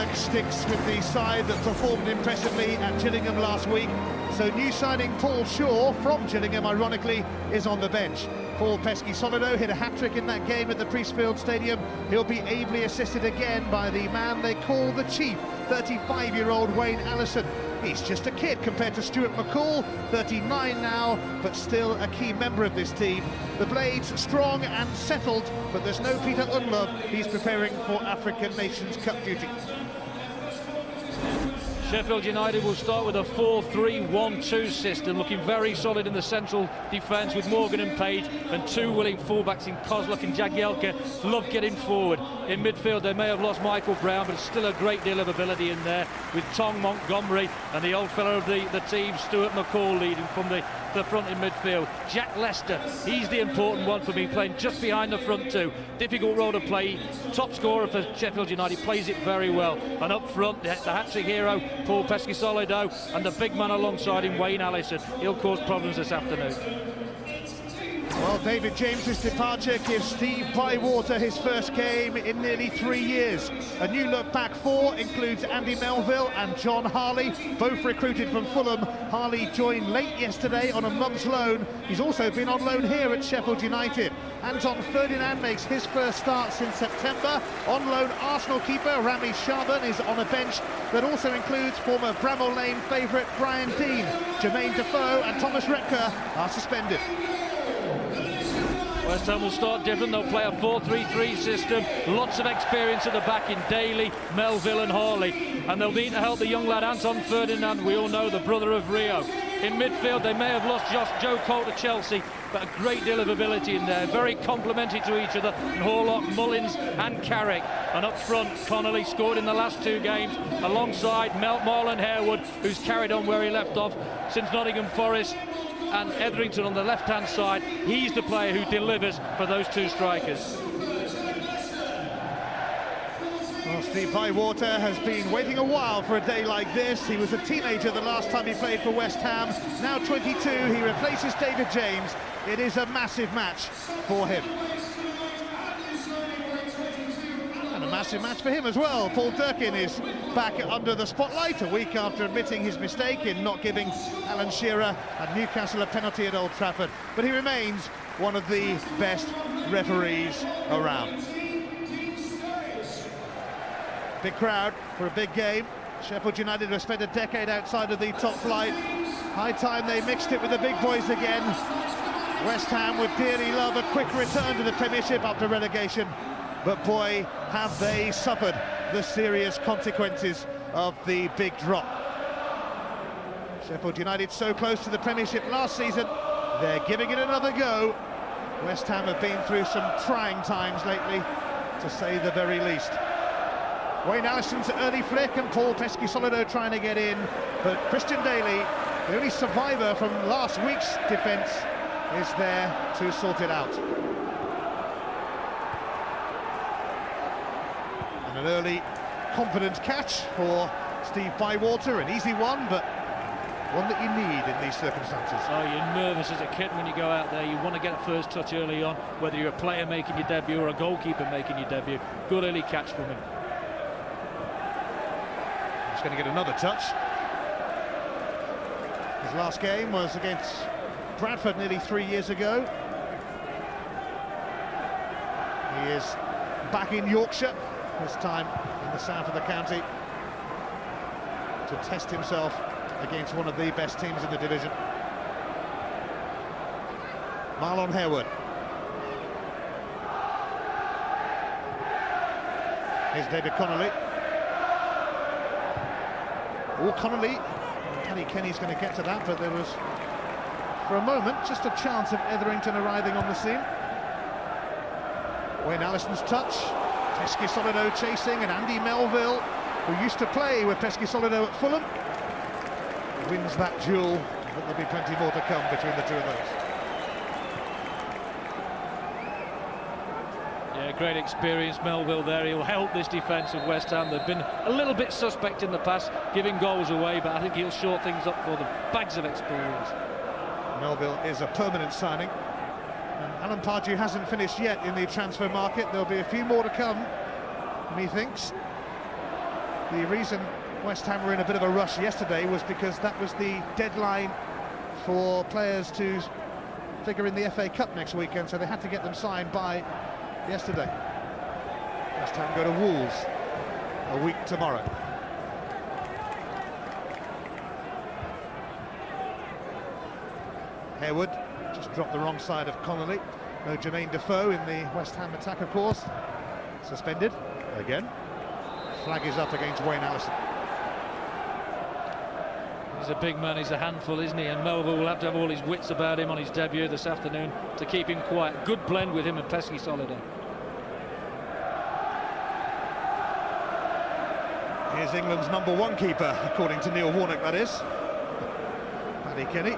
work sticks with the side that performed impressively at Gillingham last week. So new signing Paul Shaw from Gillingham, ironically, is on the bench. Paul Peschisolido hit a hat-trick in that game at the Priestfield Stadium. He'll be ably assisted again by the man they call the Chief, 35-year-old Wayne Allison. He's just a kid compared to Stuart McCall, 39 now, but still a key member of this team. The Blades strong and settled, but there's no Peter Unlove. He's preparing for African Nations Cup duty. Sheffield United will start with a 4-3-1-2 system, looking very solid in the central defence with Morgan and Page, and two willing fullbacks in Kozluk and Jagielka. Love getting forward. In midfield they may have lost Michael Brown, but still a great deal of ability in there with Tonge, Montgomery and the old fellow of the team, Stuart McCall, leading from the front in midfield. Jack Lester, he's the important one for me, playing just behind the front two. Difficult role to play. Top scorer for Sheffield United, plays it very well. And up front, the hat-trick hero, Paul Peschisolido, and the big man alongside him, Wayne Allison. He'll cause problems this afternoon. Well, David James's departure gives Steve Bywater his first game in nearly 3 years. A new look back four includes Andy Melville and John Harley, both recruited from Fulham. Harley joined late yesterday on a month's loan. He's also been on loan here at Sheffield United. Anton Ferdinand makes his first start since September. On loan, Arsenal keeper Rami Shaban is on a bench that also includes former Bramall Lane favourite Brian Deane. Jermaine Defoe and Thomas Repka are suspended. West Ham will start different. They'll play a 4-3-3 system. Lots of experience at the back in Daly, Melville and Harley. And they'll need to help the young lad Anton Ferdinand, we all know, the brother of Rio. In midfield, they may have lost Joe Cole to Chelsea, but a great deal of ability in there. Very complementary to each other. And Horlock, Mullins and Carrick. And up front, Connolly scored in the last two games, alongside Marlon Harewood, who's carried on where he left off since Nottingham Forest. And Etherington on the left-hand side, he's the player who delivers for those two strikers. Well, Steve Bywater has been waiting a while for a day like this. He was a teenager the last time he played for West Ham. Now 22, he replaces David James. It is a massive match for him. And a massive match for him as well. Paul Durkin is back under the spotlight a week after admitting his mistake in not giving Alan Shearer and Newcastle a penalty at Old Trafford. But he remains one of the best referees around. Big crowd for a big game. Sheffield United have spent a decade outside of the top flight. High time they mixed it with the big boys again. West Ham would dearly love a quick return to the Premiership after relegation. But boy, have they suffered the serious consequences of the big drop. Sheffield United so close to the Premiership last season, they're giving it another go. West Ham have been through some trying times lately, to say the very least. Wayne Allison's early flick and Paul Peschisolido trying to get in, but Christian Daly, the only survivor from last week's defence, is there to sort it out. An early confident catch for Steve Bywater, an easy one, but one that you need in these circumstances. Oh, you're nervous as a kid when you go out there. You want to get a first touch early on, whether you're a player making your debut or a goalkeeper making your debut. Good early catch from him. He's going to get another touch. His last game was against Bradford nearly 3 years ago. He is back in Yorkshire, this time in the south of the county, to test himself against one of the best teams in the division. Marlon Harewood. Here's David Connolly. Connolly. Paddy Kenny's going to get to that, but there was, for a moment, just a chance of Etherington arriving on the scene. Wayne Allison's touch. Peschisolido chasing, and Andy Melville, who used to play with Peschisolido at Fulham, wins that duel, but there'll be plenty more to come between the two of those. Yeah, great experience, Melville there. He'll help this defence of West Ham. They've been a little bit suspect in the past, giving goals away, but I think he'll short things up for them. Bags of experience. Melville is a permanent signing. And Alan Pardew hasn't finished yet in the transfer market. There'll be a few more to come, methinks. The reason West Ham were in a bit of a rush yesterday was because that was the deadline for players to figure in the FA Cup next weekend, so they had to get them signed by yesterday. West Ham go to Wolves a week tomorrow. Harewood just dropped the wrong side of Connolly. No Jermaine Defoe in the West Ham attack, of course. Suspended again. Flag is up against Wayne Allison. He's a big man, he's a handful, isn't he? And Melville will have to have all his wits about him on his debut this afternoon to keep him quiet. Good blend with him and Peschisolido. Here's England's #1 keeper, according to Neil Warnock, that is. Paddy Kenny.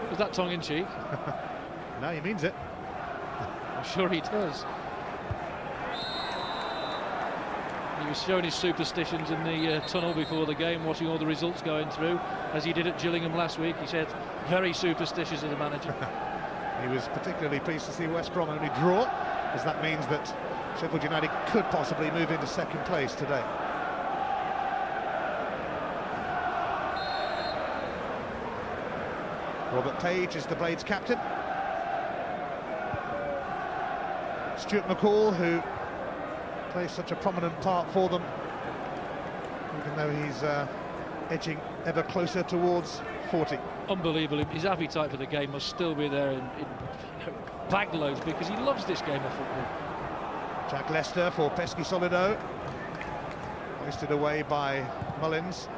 Was that tongue-in-cheek? No, he means it. I'm sure he does. He was showing his superstitions in the tunnel before the game, watching all the results going through, as he did at Gillingham last week. He said, very superstitious as a manager. He was particularly pleased to see West Brom only draw, because that means that Sheffield United could possibly move into second place today. Robert Page is the Blades captain. Stuart McCall, who plays such a prominent part for them, even though he's edging ever closer towards 40. Unbelievable. His appetite for the game must still be there in bag loads, because he loves this game of football. Jack Lester for Peschisolido, hoisted away by Mullins.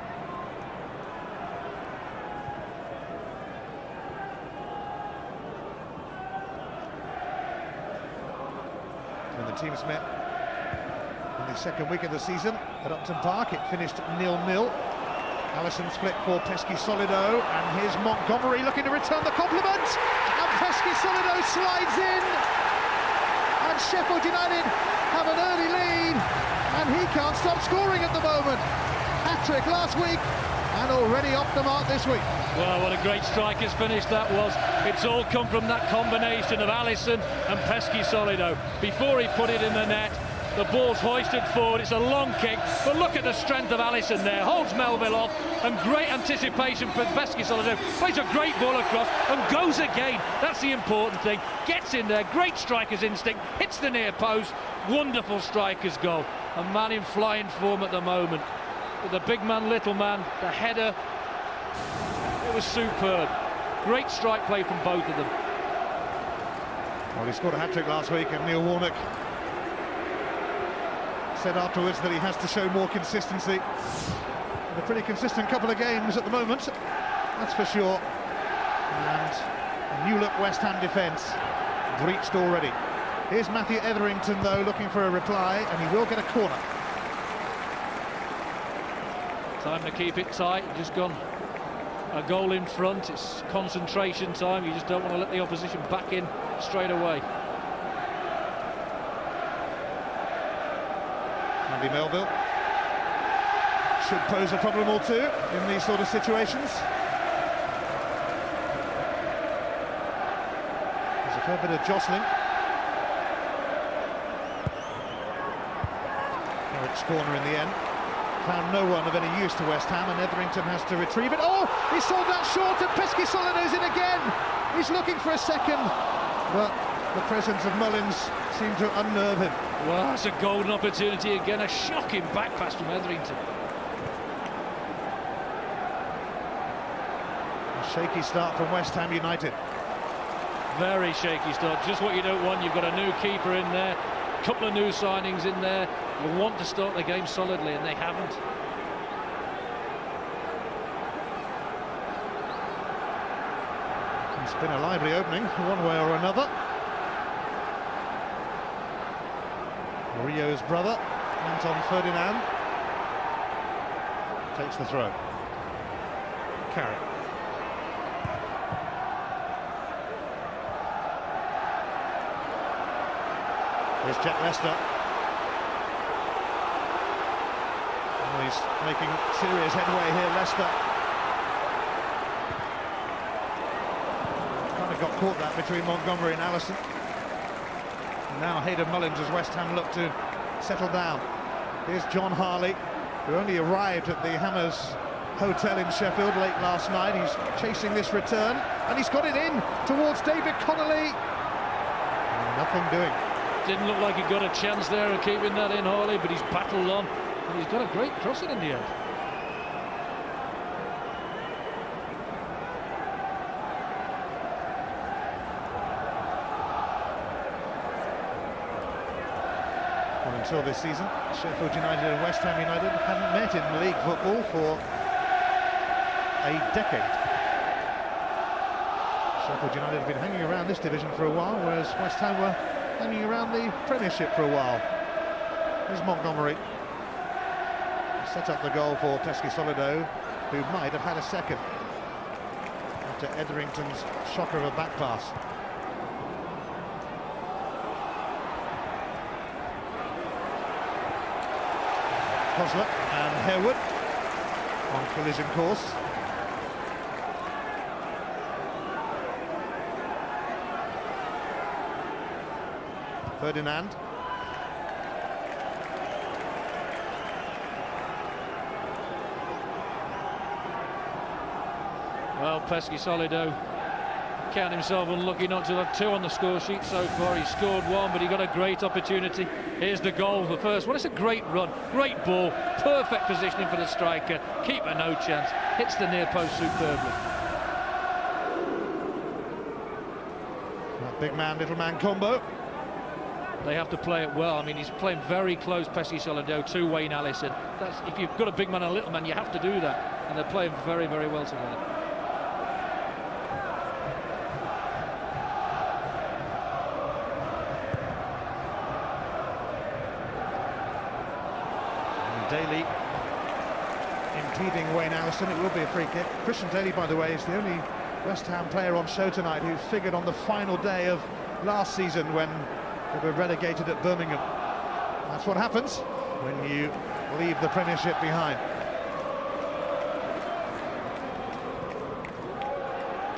When the teams met in the second week of the season at Upton Park, it finished 0-0. Allison's flick for Peschisolido, and here's Montgomery looking to return the compliment, and Peschisolido slides in, and Sheffield United have an early lead, and he can't stop scoring at the moment. Hat-trick last week, and already off the mark this week. Well, what a great striker's finish that was. It's all come from that combination of Allison and Peschisolido. Before he put it in the net, the ball's hoisted forward, it's a long kick, but look at the strength of Allison there, holds Melville off, and great anticipation for Peschisolido, plays a great ball across, and goes again. That's the important thing, gets in there, great striker's instinct, hits the near post, wonderful striker's goal. A man in flying form at the moment, with the big man, little man, the header, it was superb. Great strike play from both of them. Well, he scored a hat-trick last week, and Neil Warnock said afterwards that he has to show more consistency. A pretty consistent couple of games at the moment, that's for sure. And a new-look West Ham defence breached already. Here's Matthew Etherington, though, looking for a reply, and he will get a corner. Time to keep it tight, just gone a goal in front, it's concentration time, you just don't want to let the opposition back in straight away. Andy Melville should pose a problem or two in these sort of situations. There's a fair bit of jostling. Carrick's corner in the end. Found no one of any use to West Ham, and Etherington has to retrieve it. Oh, he sold that short, and Peschisolido's in again. He's looking for a second, but the presence of Mullins seemed to unnerve him. Well, that's a golden opportunity again, a shocking back pass from Etherington. A shaky start from West Ham United. Very shaky start, just what you don't want. You've got a new keeper in there, a couple of new signings in there. You want to start the game solidly, and they haven't. It's been a lively opening, one way or another. Rio's brother, Anton Ferdinand, takes the throw. Carrick. Here's Jack Lester. Oh, he's making serious headway here, Lester. Kind of got caught that between Montgomery and Allison. Now Hayden Mullins as West Ham look to settle down. Here's John Harley, who only arrived at the Hammers Hotel in Sheffield late last night. He's chasing this return, and he's got it in towards David Connolly. Nothing doing. Didn't look like he got a chance there of keeping that in, Harley, but he's battled on, and he's got a great crossing in the end. Well, until this season, Sheffield United and West Ham United hadn't met in league football for a decade. Sheffield United have been hanging around this division for a while, whereas West Ham were hanging around the Premiership for a while. Here's Montgomery. Set up the goal for Peschisolido, who might have had a second after Etherington's shocker of a back pass. Kozler and Harewood on collision course. Ferdinand. Well, Peschisolido count himself unlucky not to have two on the score sheet so far. He scored one, but he got a great opportunity. Here's the goal, the first one. It's a great run, great ball, perfect positioning for the striker. Keeper no chance, hits the near post superbly. That big man, little man combo. They have to play it well. I mean, he's playing very close, Peschisolido, to Wayne Allison. That's, if you've got a big man and a little man, you have to do that. And they're playing very, very well together. And Daly impeding Wayne Allison. It will be a free kick. Christian Daly, by the way, is the only West Ham player on show tonight who figured on the final day of last season when they were relegated at Birmingham. That's what happens when you leave the Premiership behind.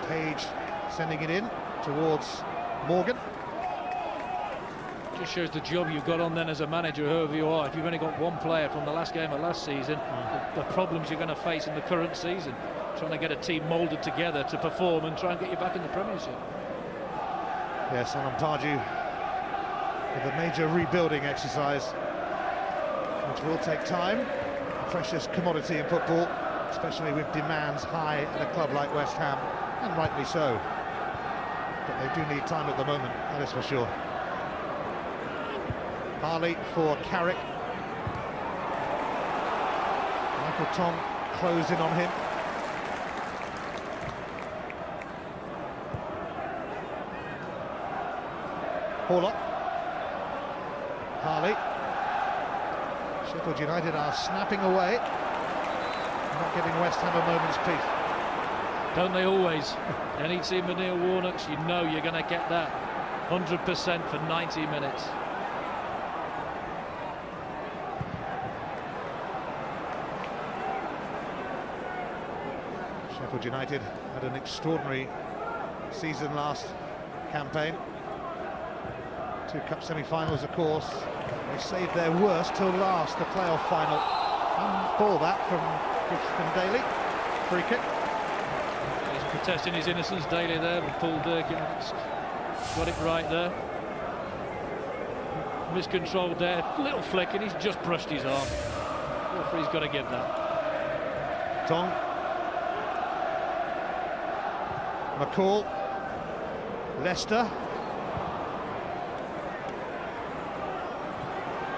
Page sending it in towards Morgan. Just shows the job you've got on then as a manager, whoever you are. If you've only got one player from the last game of last season, the problems you're going to face in the current season, trying to get a team moulded together to perform and try and get you back in the Premiership. Yes, Alan Pardew with a major rebuilding exercise, which will take time. A precious commodity in football, especially with demands high at a club like West Ham, and rightly so. But they do need time at the moment, that is for sure. Harley for Carrick. Michael Tonge closed in on him. Horlock. Harley. Sheffield United are snapping away, not giving West Ham a moment's peace. Don't they always? Any team with Neil Warnock's, you know you're going to get that 100% for 90 minutes. Sheffield United had an extraordinary season last campaign. 2 cup semi-finals, of course. They saved their worst till last, the playoff final. And ball that from Daly. Free kick. He's protesting his innocence, Daly there, but Paul Durkin got it right there. Miscontrolled there, little flick, and he's just brushed his arm. The referee's got to give that. Tonge. McCall. Leicester.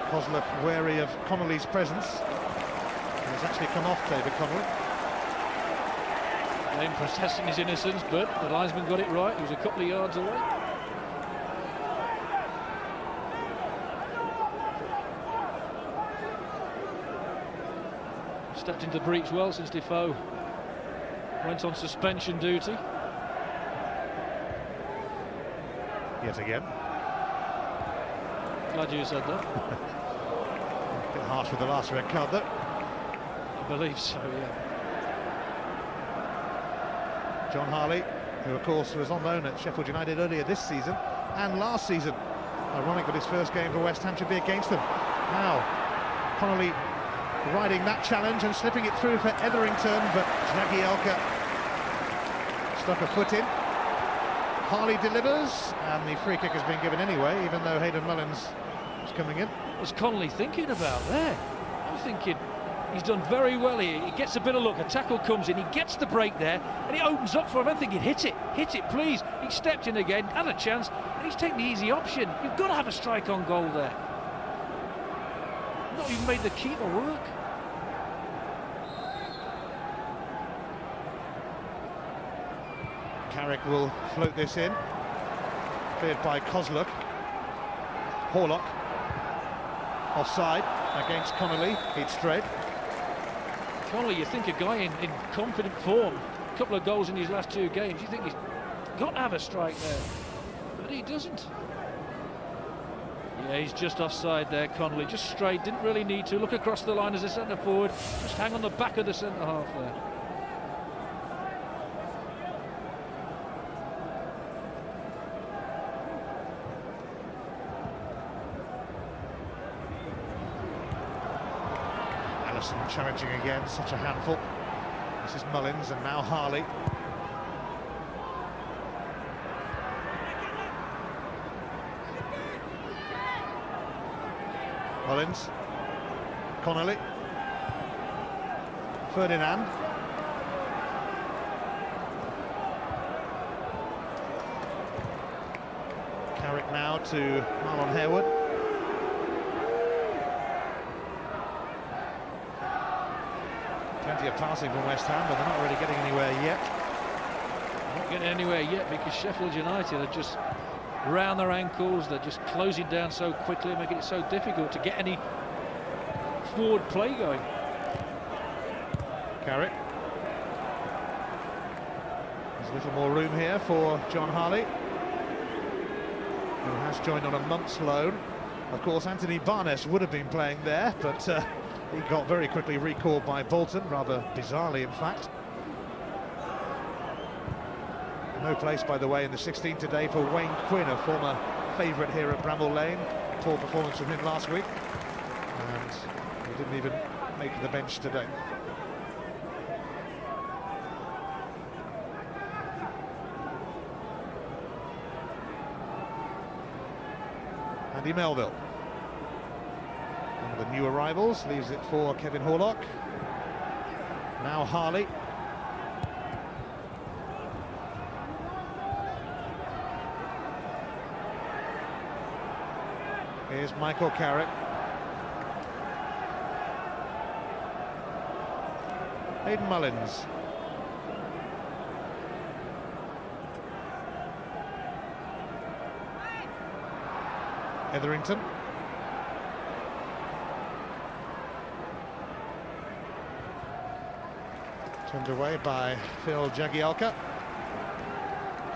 Kozler wary of Connolly's presence. He's actually come off David Connolly. Lane protesting his innocence, but the linesman got it right. He was a couple of yards away. Stepped into the breach well since Defoe went on suspension duty. Yet again. Glad you said that. A bit harsh with the last red card, though. I believe so, yeah. John Harley, who of course was on loan at Sheffield United earlier this season and last season. Ironic that his first game for West Ham should be against them. Now, Connolly riding that challenge and slipping it through for Etherington, but Jagielka stuck a foot in. Harley delivers, and the free kick has been given anyway, even though Hayden Mullins was coming in. What's Connolly thinking about there? I'm thinking he's done very well here. He gets a bit of luck, a tackle comes in, he gets the break there, and he opens up for him. I'm thinking, hit it, please. He stepped in again, had a chance, and he's taken the easy option. You've got to have a strike on goal there. Not even made the keeper work. Carrick will float this in. Cleared by Kozluk. Horlock. Offside against Connolly. He'd straight. Connolly, you think a guy in confident form, a couple of goals in his last 2 games, you think he's got to have a strike there, but he doesn't. Yeah, he's just offside there, Connolly, just straight, didn't really need to look across the line as a centre forward, just hang on the back of the centre half there. Challenging again, such a handful. This is Mullins and now Harley. Mullins, Connolly, Ferdinand. Carrick now to Marlon Harewood. Plenty of passing from West Ham, but they're not really getting anywhere yet. Not getting anywhere yet because Sheffield United are just round their ankles. They're just closing down so quickly, making it so difficult to get any forward play going. Carrick. There's a little more room here for John Harley, who has joined on a month's loan. Of course, Anthony Barnes would have been playing there, but he got very quickly recalled by Bolton, rather bizarrely in fact. No place, by the way, in the 16 today for Wayne Quinn, a former favourite here at Bramall Lane. Poor performance from him last week, and he didn't even make the bench today. Andy Melville, one of the new arrivals, leaves it for Kevin Horlock. Now Harley. Here's Michael Carrick. Hayden Mullins. Etherington. Turned away by Phil Jagielka,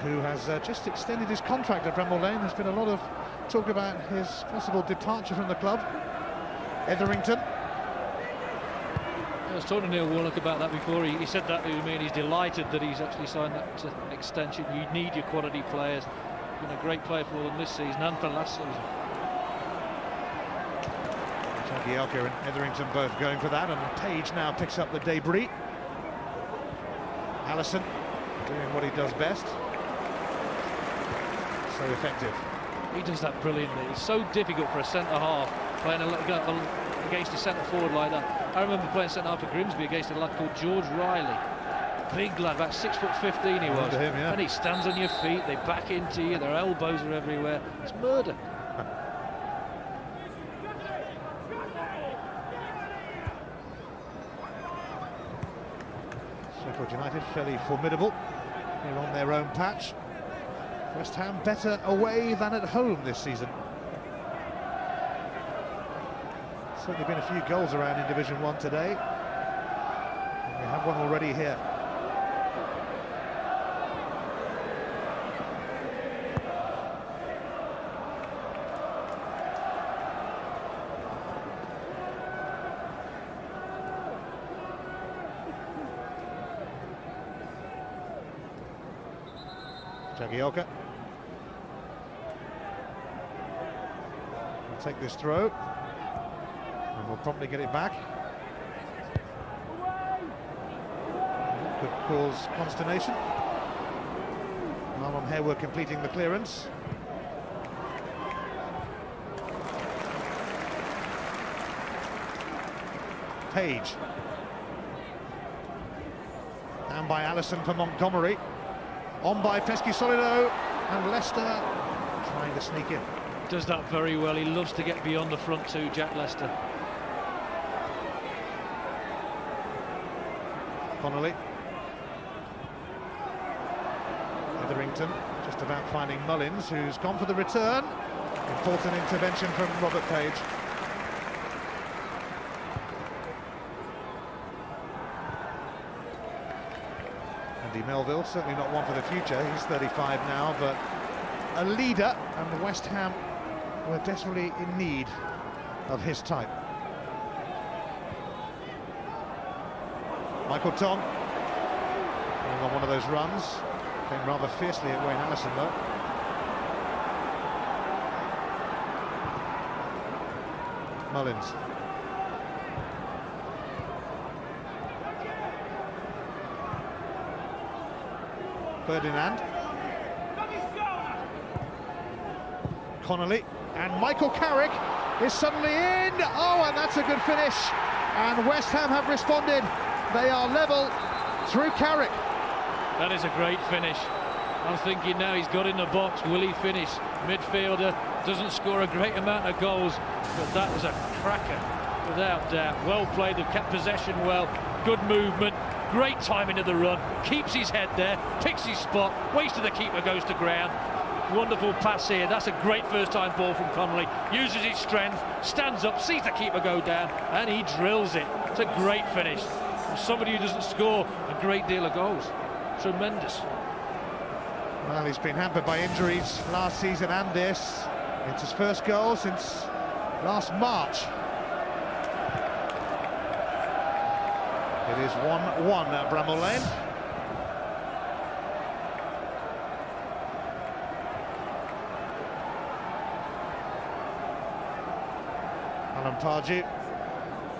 who has just extended his contract at Bramall Lane. There's been a lot of talk about his possible departure from the club. Etherington. I was talking to Neil Warnock about that before. He said that to me, and he's delighted that he's actually signed that extension. You need your quality players. Been a great player for them this season and for last season. Jagielka and Etherington both going for that, and Page now picks up the debris. Allison doing what he does best. So effective. He does that brilliantly. It's so difficult for a centre-half playing against a centre-forward like that. I remember playing centre-half for Grimsby against a lad called George Riley. Big lad, about 6'15" he was. Him, yeah. And he stands on your feet, they back into you, their elbows are everywhere. It's murder. Sheffield United fairly formidable. They're on their own patch. West Ham better away than at home this season. Certainly been a few goals around in Division 1 today. And we have one already here. Jagielka will take this throw and will promptly get it back. Could cause consternation. Marlon Harewood completing the clearance. Page. Down by Allison for Montgomery. On by Peschisolido, and Leicester trying to sneak in. Does that very well. He loves to get beyond the front two, Jack Leicester. Connolly. Etherington just about finding Mullins, who's gone for the return. Important intervention from Robert Page. Andy Melville, certainly not one for the future. He's 35 now, but a leader, and the West Ham were desperately in need of his type. Michael Tonge on one of those runs, came rather fiercely at Wayne Allison though. Mullins. Ferdinand. Connolly, and Michael Carrick is suddenly in. Oh, and that's a good finish. And West Ham have responded. They are level through Carrick. That is a great finish. I'm thinking now he's got in the box. Will he finish? Midfielder doesn't score a great amount of goals, but that was a cracker, without doubt. Well played. They've kept possession well. Good movement. Great timing of the run. Keeps his head there. Picks his spot. Waits till the keeper goes to ground. Wonderful pass here. That's a great first-time ball from Connolly. Uses his strength, stands up, sees the keeper go down, and he drills it. It's a great finish from somebody who doesn't score a great deal of goals. Tremendous. Well, he's been hampered by injuries last season and this. It's his first goal since last March. It is 1-1 at Bramall Lane. Pardew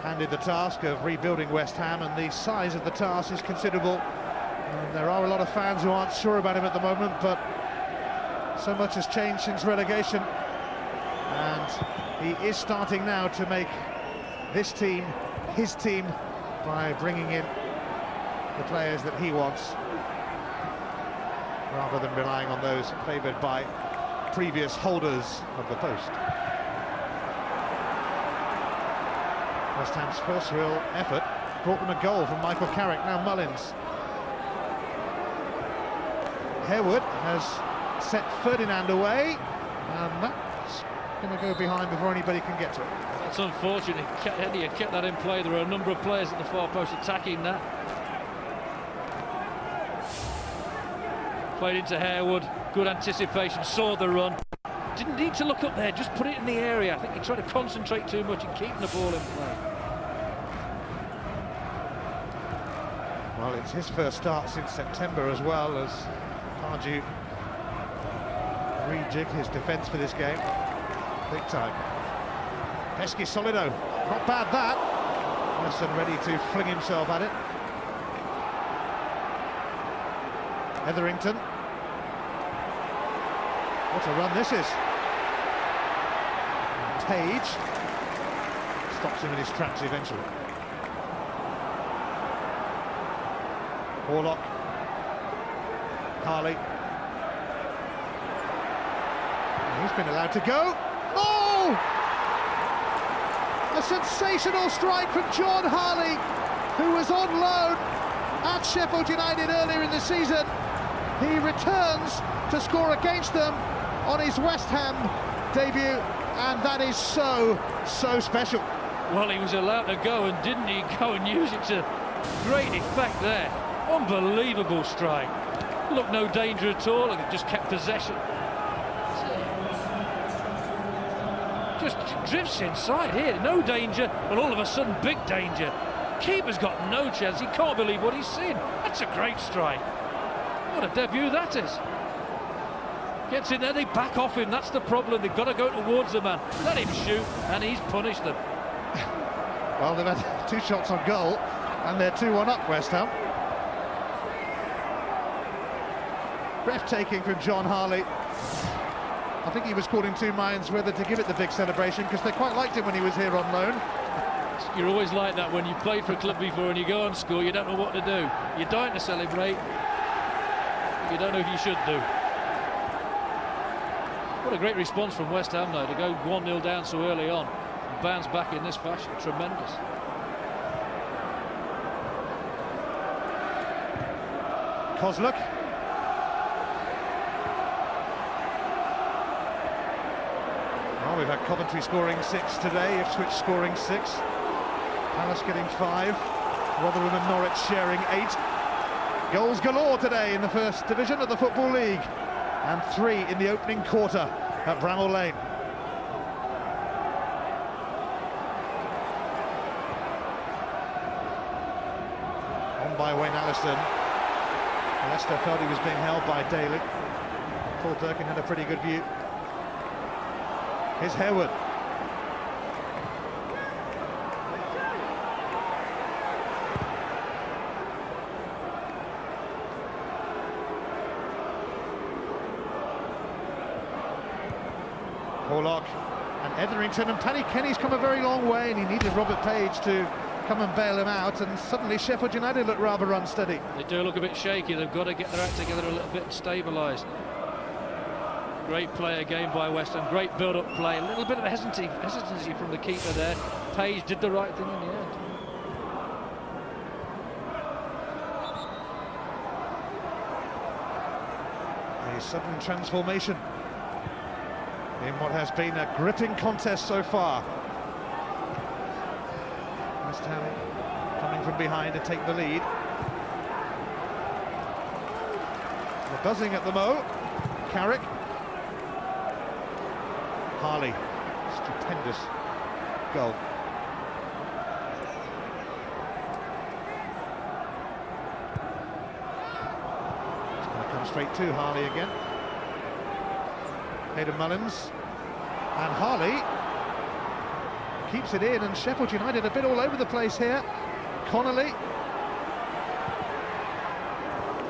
handed the task of rebuilding West Ham, and the size of the task is considerable. And there are a lot of fans who aren't sure about him at the moment, but so much has changed since relegation, and he is starting now to make this team his team by bringing in the players that he wants, rather than relying on those favoured by previous holders of the post. West Ham's first real effort brought them a goal from Michael Carrick. Now Mullins. Harewood has set Ferdinand away, and that's going to go behind before anybody can get to it. That's unfortunate. He had kept that in play. There were a number of players at the far post attacking that. Played into Harewood. Good anticipation. Saw the run. Didn't need to look up there, just put it in the area. I think he tried to concentrate too much and keeping the ball in play. Well, it's his first start since September as well, as Pardew rejigged his defence for this game. Big time. Peschisolido, not bad that. Allison ready to fling himself at it. Etherington. What a run this is. Page stops him in his tracks eventually. Warlock. Harley. And he's been allowed to go. Oh! A sensational strike from John Harley, who was on loan at Sheffield United earlier in the season. He returns to score against them on his West Ham debut, and that is so special. Well, he was allowed to go, and didn't he go and use it to great effect there. Unbelievable strike. Look, no danger at all, and just kept possession. Just drifts inside here, no danger, and all of a sudden big danger. Keeper's got no chance. He can't believe what he's seen. That's a great strike. What a debut that is. Gets in there, they back off him. That's the problem. They've got to go towards the man. Let him shoot, and he's punished them. Well, they've had 2 shots on goal, and they're 2-1 up, West Ham. Breathtaking from John Harley. I think he was caught in 2 minds whether to give it the big celebration, because they quite liked him when he was here on loan. You're always like that when you played for a club before and you go and score, you don't know what to do. You're dying to celebrate, you don't know if you should do. What a great response from West Ham, though, to go 1-0 down so early on and bounce back in this fashion. Tremendous. Kozluk. Well, we've had Coventry scoring 6 today, Ipswich scoring 6, Palace getting 5, Rotherham and Norwich sharing 8. Goals galore today in the First Division of the Football League, and 3 in the opening quarter at Bramall Lane. On by Wayne Allison. Leicester felt he was being held by Daly. Paul Durkin had a pretty good view. Here's Harewood. Pollock and Etherington, and Paddy Kenny's come a very long way, and he needed Robert Page to come and bail him out, and suddenly Sheffield United look rather unsteady. They do look a bit shaky. They've got to get their act together a little bit and stabilise. Great play again by West Ham, great build-up play, a little bit of hesitancy from the keeper there. Page did the right thing in the end. A sudden transformation in what has been a gripping contest so far. West Ham coming from behind to take the lead. They're buzzing at the Mo. Carrick. Harley, stupendous goal. It's going to come straight to Harley again. Hayden Mullins, and Harley keeps it in, and Sheffield United a bit all over the place here. Connolly,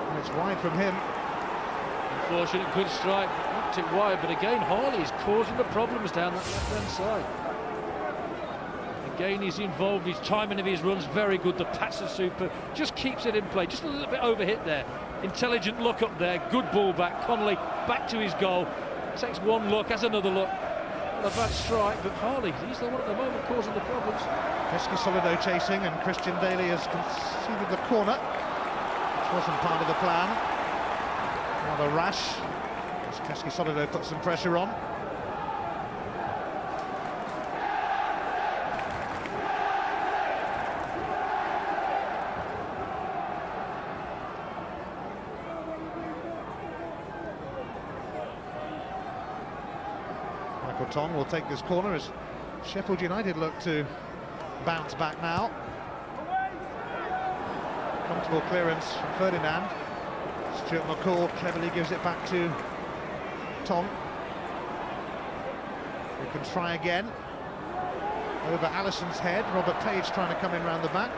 and it's wide from him. Unfortunate, good strike, knocked it wide, but again Harley's causing the problems down that left-hand side. Again he's involved, his timing of his runs very good, the pass is super, just keeps it in play, just a little bit overhit there. Intelligent look up there, good ball back, Connolly back to his goal, takes one look, has another look. Not a bad strike, but Harley, he's the one at the moment causing the problems. Peschisolido chasing, and Christian Daly has conceded the corner, which wasn't part of the plan. Rather rash, as Peschisolido put some pressure on. Michael Tonge will take this corner as Sheffield United look to bounce back now. Comfortable clearance from Ferdinand. Stuart McCall cleverly gives it back to Tonge. We can try again. Over Allison's head, Robert Page trying to come in round the back.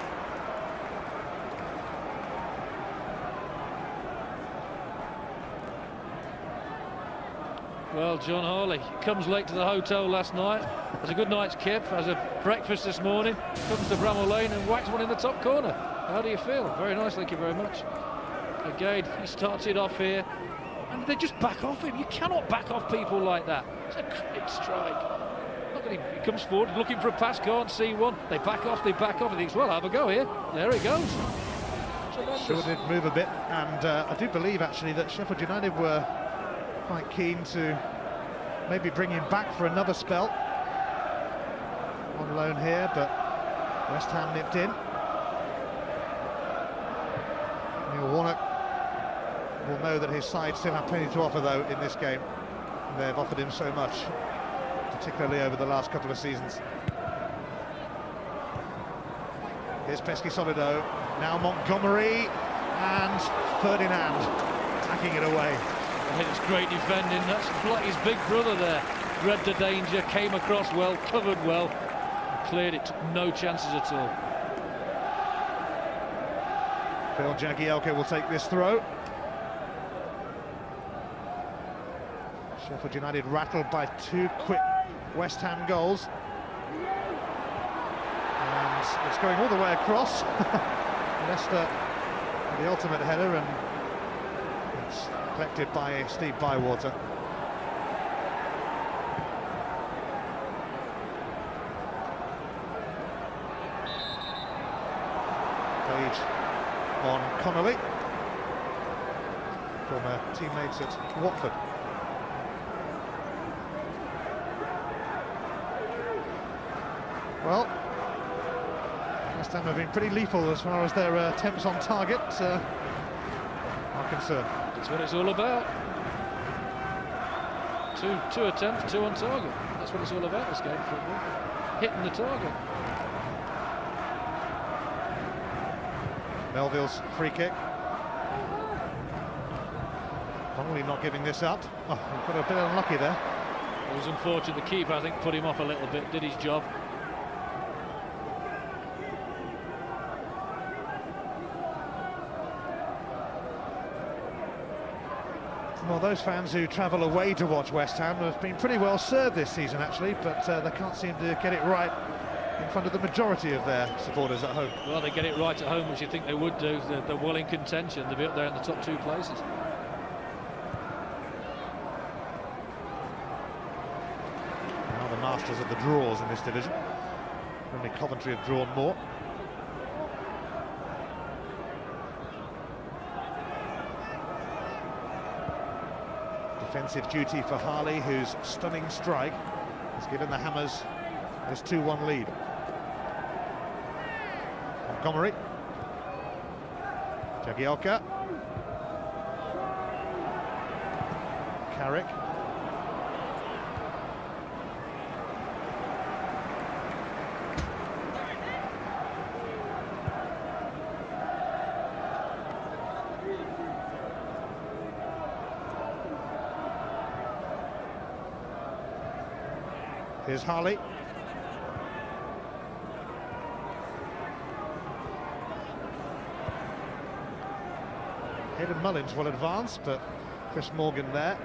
Well, John Harley comes late to the hotel last night, has a good night's kip, has a breakfast this morning, comes to Bramall Lane and whacks one in the top corner. How do you feel? Very nice, thank you very much. Again, he starts it off here, and they just back off him. You cannot back off people like that. It's a great strike. Look at him, he comes forward looking for a pass, can't see one. They back off, he thinks, well, have a go here. There he goes. Tremendous. Sure did move a bit, and I do believe actually that Sheffield United were quite keen to maybe bring him back for another spell on loan here, but West Ham nipped in. Neil Warnock will know that his side still have plenty to offer though in this game. They've offered him so much, particularly over the last couple of seasons. Here's Peschisolido, now Montgomery, and Ferdinand attacking it away. I think it's great defending. That's like his big brother there. Read the danger, came across well, covered well. cleared it, took no chances at all. Phil Jagielka will take this throw. Sheffield United rattled by 2 quick West Ham goals. And it's going all the way across. Leicester the ultimate header, and it's collected by Steve Bywater. Page on Connolly, former teammates at Watford. Well, West Ham have been pretty lethal as far as their attempts on target are concerned. That's what it's all about. Two attempts, 2 on target. That's what it's all about, this game of football. Hitting the target. Melville's free kick. Probably not giving this up. Oh, we've got a bit unlucky there. It was unfortunate. The keeper, I think, put him off a little bit, did his job. Well, those fans who travel away to watch West Ham have been pretty well served this season, actually, but they can't seem to get it right in front of the majority of their supporters at home. Well, they get it right at home, which you think they would do. They're well in contention. They'll be up there in the top 2 places. Now the masters of the draws in this division. Only Coventry have drawn more. Defensive duty for Harley, whose stunning strike has given the Hammers this 2-1 lead. Montgomery, Jagielka, Carrick, here's Harley. Hayden Mullins will advance, but Chris Morgan there.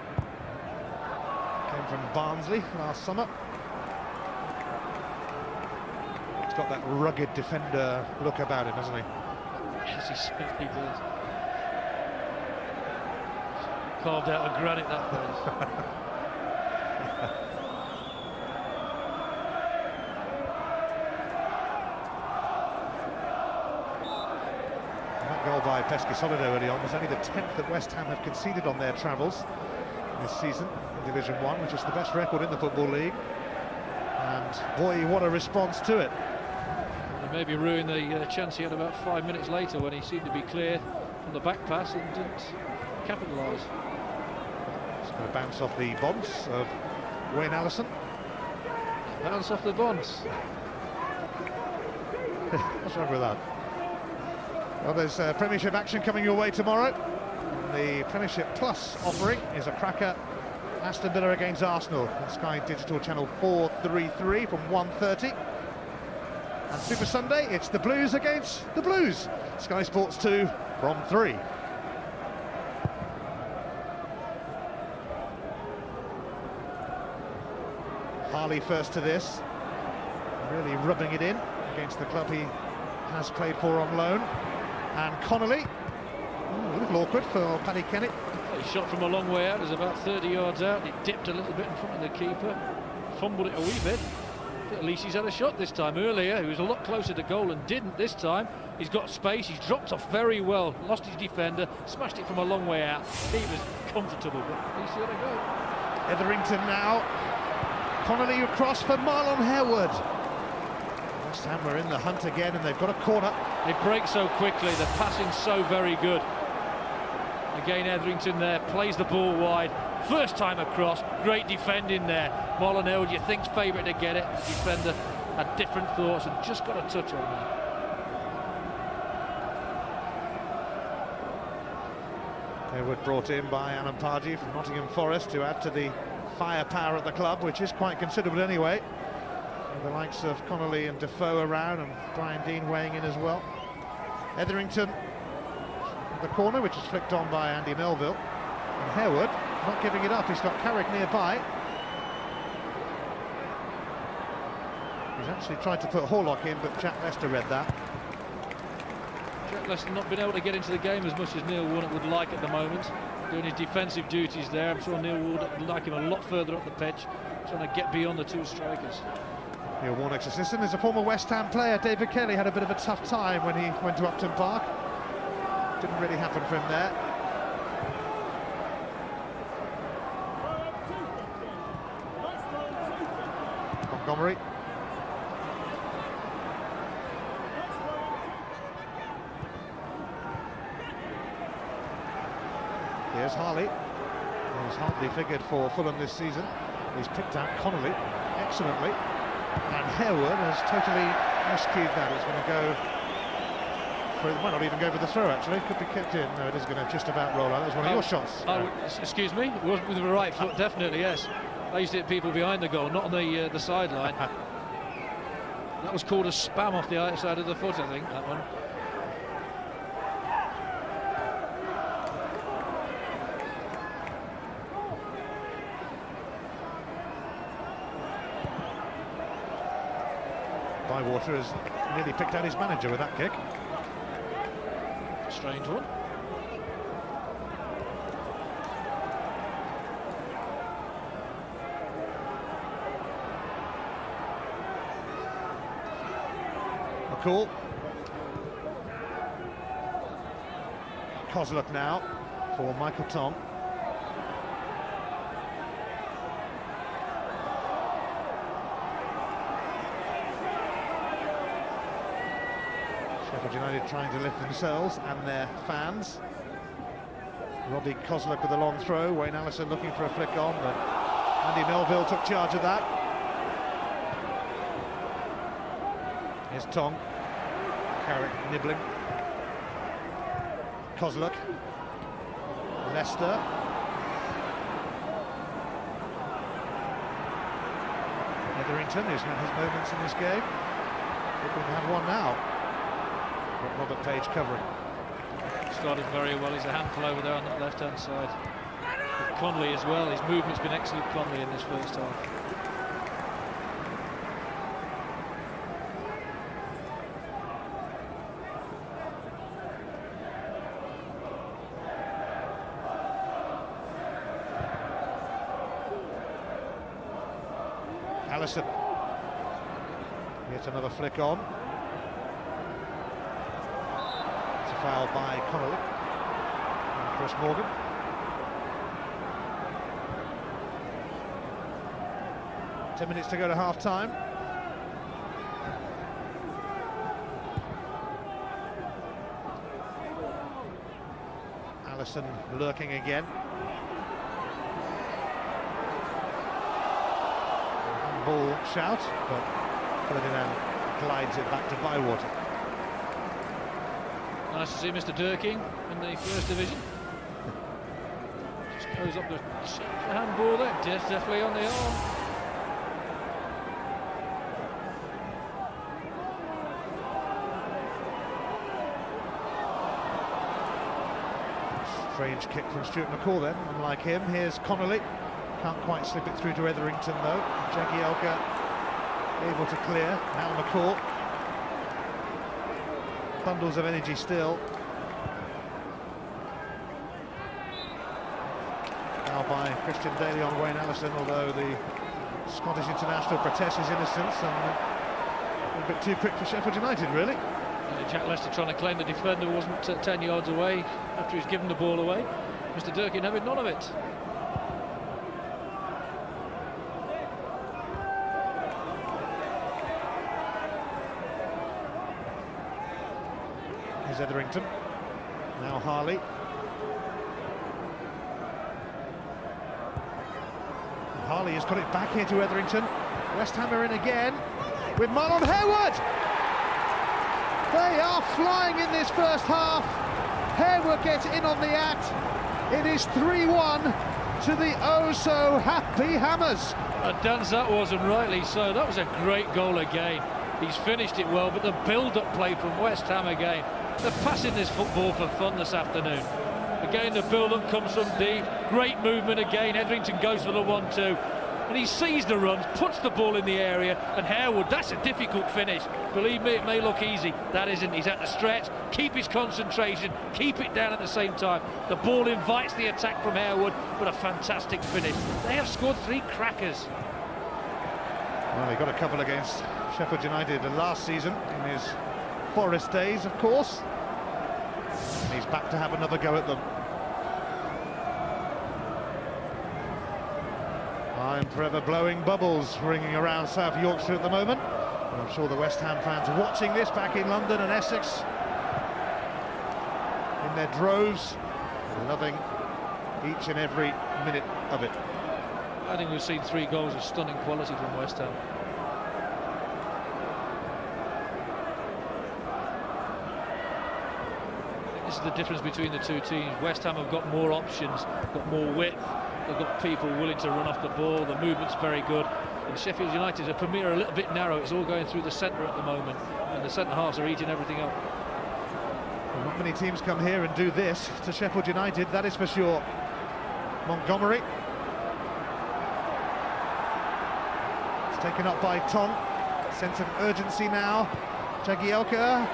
Came from Barnsley last summer. He's got that rugged defender look about him, hasn't he? Yes, he certainly does. Carved out of granite, that face. Goal by Peschisolido early on was only the 10th that West Ham have conceded on their travels this season in Division 1, which is the best record in the Football League. And boy, what a response to it. They maybe ruined the chance he had about 5 minutes later when he seemed to be clear from the back pass and didn't capitalise. It's going to bounce off the bonds of Wayne Allison. Bounce off the bonds. What's wrong with that? Well, there's Premiership action coming your way tomorrow. The Premiership Plus offering is a cracker. Aston Villa against Arsenal on Sky Digital Channel 433 from 1:30. And Super Sunday, it's the Blues against the Blues. Sky Sports 2 from 3. Harley first to this, really rubbing it in against the club he has played for on loan. And Connolly, a little awkward for Paddy Kennett. He shot from a long way out, it was about 30 yards out. He dipped a little bit in front of the keeper, fumbled it a wee bit. But at least he's had a shot this time. Earlier, he was a lot closer to goal and didn't this time. He's got space, he's dropped off very well, lost his defender, smashed it from a long way out. He was comfortable, but he's got to go. Etherington now. Connolly across for Marlon Harewood. West Ham are in the hunt again, and they've got a corner. They break so quickly, the passing's so very good. Again, Etherington there, plays the ball wide. First time across, great defending there. Marlon Harewood, you think's favourite to get it. The defender had different thoughts and just got a touch on that. Harewood brought in by Alan Pardew from Nottingham Forest to add to the firepower at the club, which is quite considerable anyway. With the likes of Connolly and Defoe around, and Brian Dean weighing in as well. Etherington, the corner, which is flicked on by Andy Melville. And Harewood, not giving it up, he's got Carrick nearby. He's actually tried to put Horlock in, but Jack Lester read that. Jack Lester not been able to get into the game as much as Neil Warnock would like at the moment. Doing his defensive duties there. I'm sure Neil Warnock would like him a lot further up the pitch, trying to get beyond the two strikers. Neil Warnock's assistant is a former West Ham player. David Kelly had a bit of a tough time when he went to Upton Park. Didn't really happen for him there. Montgomery. Here's Harley. He's hardly figured for Fulham this season. He's picked out Connolly excellently. And Harewood has totally rescued that. It's going to go for, it might not even go for the throw actually. Could be kept in. No, it is going to just about roll out. That was one of your shots. Excuse me? It wasn't with the right foot, definitely, yes. I used to hit people behind the goal, not on the sideline. That was called a spam off the outside of the foot, I think, that one. Bywater has nearly picked out his manager with that kick. Strange one. McCall. Kozluk now for Michael Tonge. Sheffield United trying to lift themselves and their fans. Robbie Kozluk with a long throw. Wayne Allison looking for a flick on, but Andy Melville took charge of that. Here's Tonge. Carrick nibbling. Kozluk. Leicester. Etherington, who's had his moments in this game. We're going to have one now. Got Robert Page covering. Started very well. He's a handful over there on that left-hand side. With Connolly as well. His movement's been excellent, Connolly, in this first half. Allison. Here's another flick on. It's a foul by Connolly and Chris Morgan. Ten minutes to go to half-time. Allison lurking again. Ball shout, but Ferdinand glides it back to Bywater. Nice to see Mr. Durking in the first division. Just goes up the handball there, definitely on the arm. Strange kick from Stuart McCall then, unlike him. Here's Connolly. Can't quite slip it through to Etherington though. Jagielka able to clear. Now McCall. Bundles of energy still. Now by Christian Daly on Wayne Allison, although the Scottish international protests his innocence and a bit too quick for Sheffield United, really. Jack Lester trying to claim the defender wasn't 10 yards away after he's given the ball away. Mr. Durkin having none of it. Here's Etherington. Now Harley. And Harley has got it back here to Etherington. West Ham are in again with Marlon Harewood. They are flying in this first half. Harewood gets in on the act. It is 3-1 to the oh-so-happy Hammers. A dance that was, and rightly so. That was a great goal again. He's finished it well, but the build-up play from West Ham again. They're passing this football for fun this afternoon. Again, the build-up comes from deep. Great movement again. Etherington goes for the 1-2. And he sees the runs, puts the ball in the area, and Harewood, that's a difficult finish. Believe me, it may look easy. That isn't. He's at the stretch, keep his concentration, keep it down at the same time. The ball invites the attack from Harewood, but a fantastic finish. They have scored 3 crackers. Well, he got a couple against Sheffield United last season in his Forest days, of course. And he's back to have another go at them. I'm forever blowing bubbles ringing around South Yorkshire at the moment. And I'm sure the West Ham fans watching this back in London and Essex in their droves, loving each and every minute of it. I think we've seen 3 goals of stunning quality from West Ham. This is the difference between the two teams. West Ham have got more options, got more width, they've got people willing to run off the ball, the movement's very good. And Sheffield United, a Premier, a little bit narrow. It's all going through the centre at the moment, and the centre halves are eating everything up. Well, not many teams come here and do this to Sheffield United, that is for sure. Montgomery. It's taken up by Tonge. Sense of urgency now. Jagielka.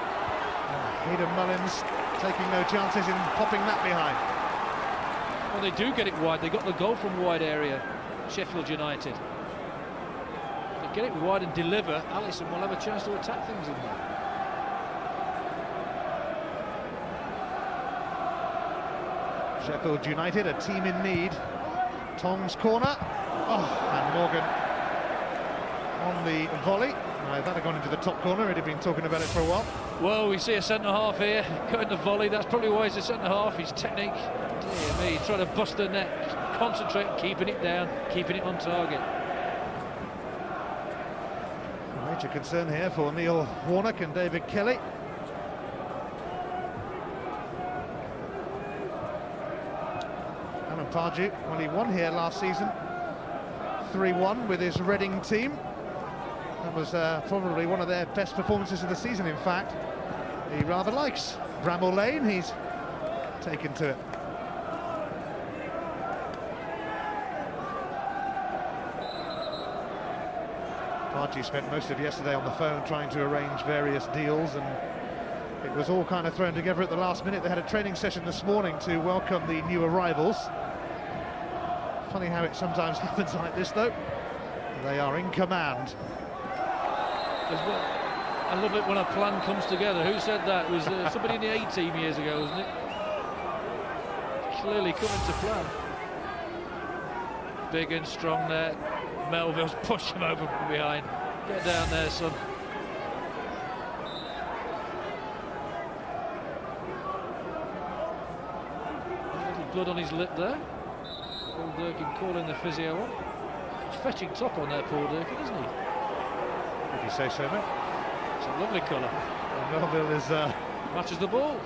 Hayden Mullins taking no chances in popping that behind. Well, they do get it wide. They got the goal from wide area, Sheffield United. They get it wide and deliver. Alisson will have a chance to attack things in there. Sheffield United, a team in need. Tonge's corner. Oh, and Morgan on the volley. If that had gone into the top corner, he'd have been talking about it for a while. Well, we see a centre-half here, cutting the volley. That's probably why he's a centre-half. His technique, dear me, trying to bust the net, concentrate, keeping it down, keeping it on target. A major concern here for Neil Warnock and David Kelly. Alan Pardew, well, he won here last season, 3-1 with his Reading team. That was probably one of their best performances of the season, in fact. He rather likes Bramall Lane, he's taken to it. Pardew spent most of yesterday on the phone trying to arrange various deals, and it was all kind of thrown together at the last minute. They had a training session this morning to welcome the new arrivals. Funny how it sometimes happens like this, though. They are in command. I love it when a plan comes together. Who said that? It was somebody in the A-team years ago, wasn't it? Clearly coming to plan. Big and strong there. Melville's pushed him over from behind. Get down there, son. A little blood on his lip there. Paul Durkin calling the physio on. Fetching top on there, Paul Durkin, isn't he? If you say so, mate. It's a lovely colour. Melville is matches the ball.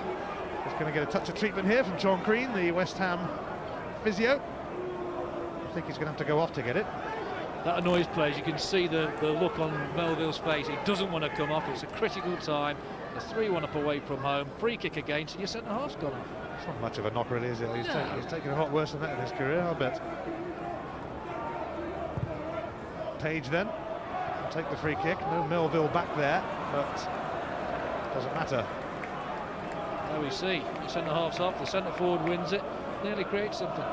He's going to get a touch of treatment here from John Green, the West Ham physio. I think he's going to have to go off to get it. That annoys players. You can see the look on Melville's face. He doesn't want to come off. It's a critical time. The 3-1 up away from home. Free kick against, and your centre-half's gone off. It's not much of a knock, really, is it? He's, no. He's taken a lot worse than that in his career, I'll bet. Page then. Take the free kick. No Melville back there, but doesn't matter. There we see the centre-half's up. The centre-forward wins it. Nearly creates something.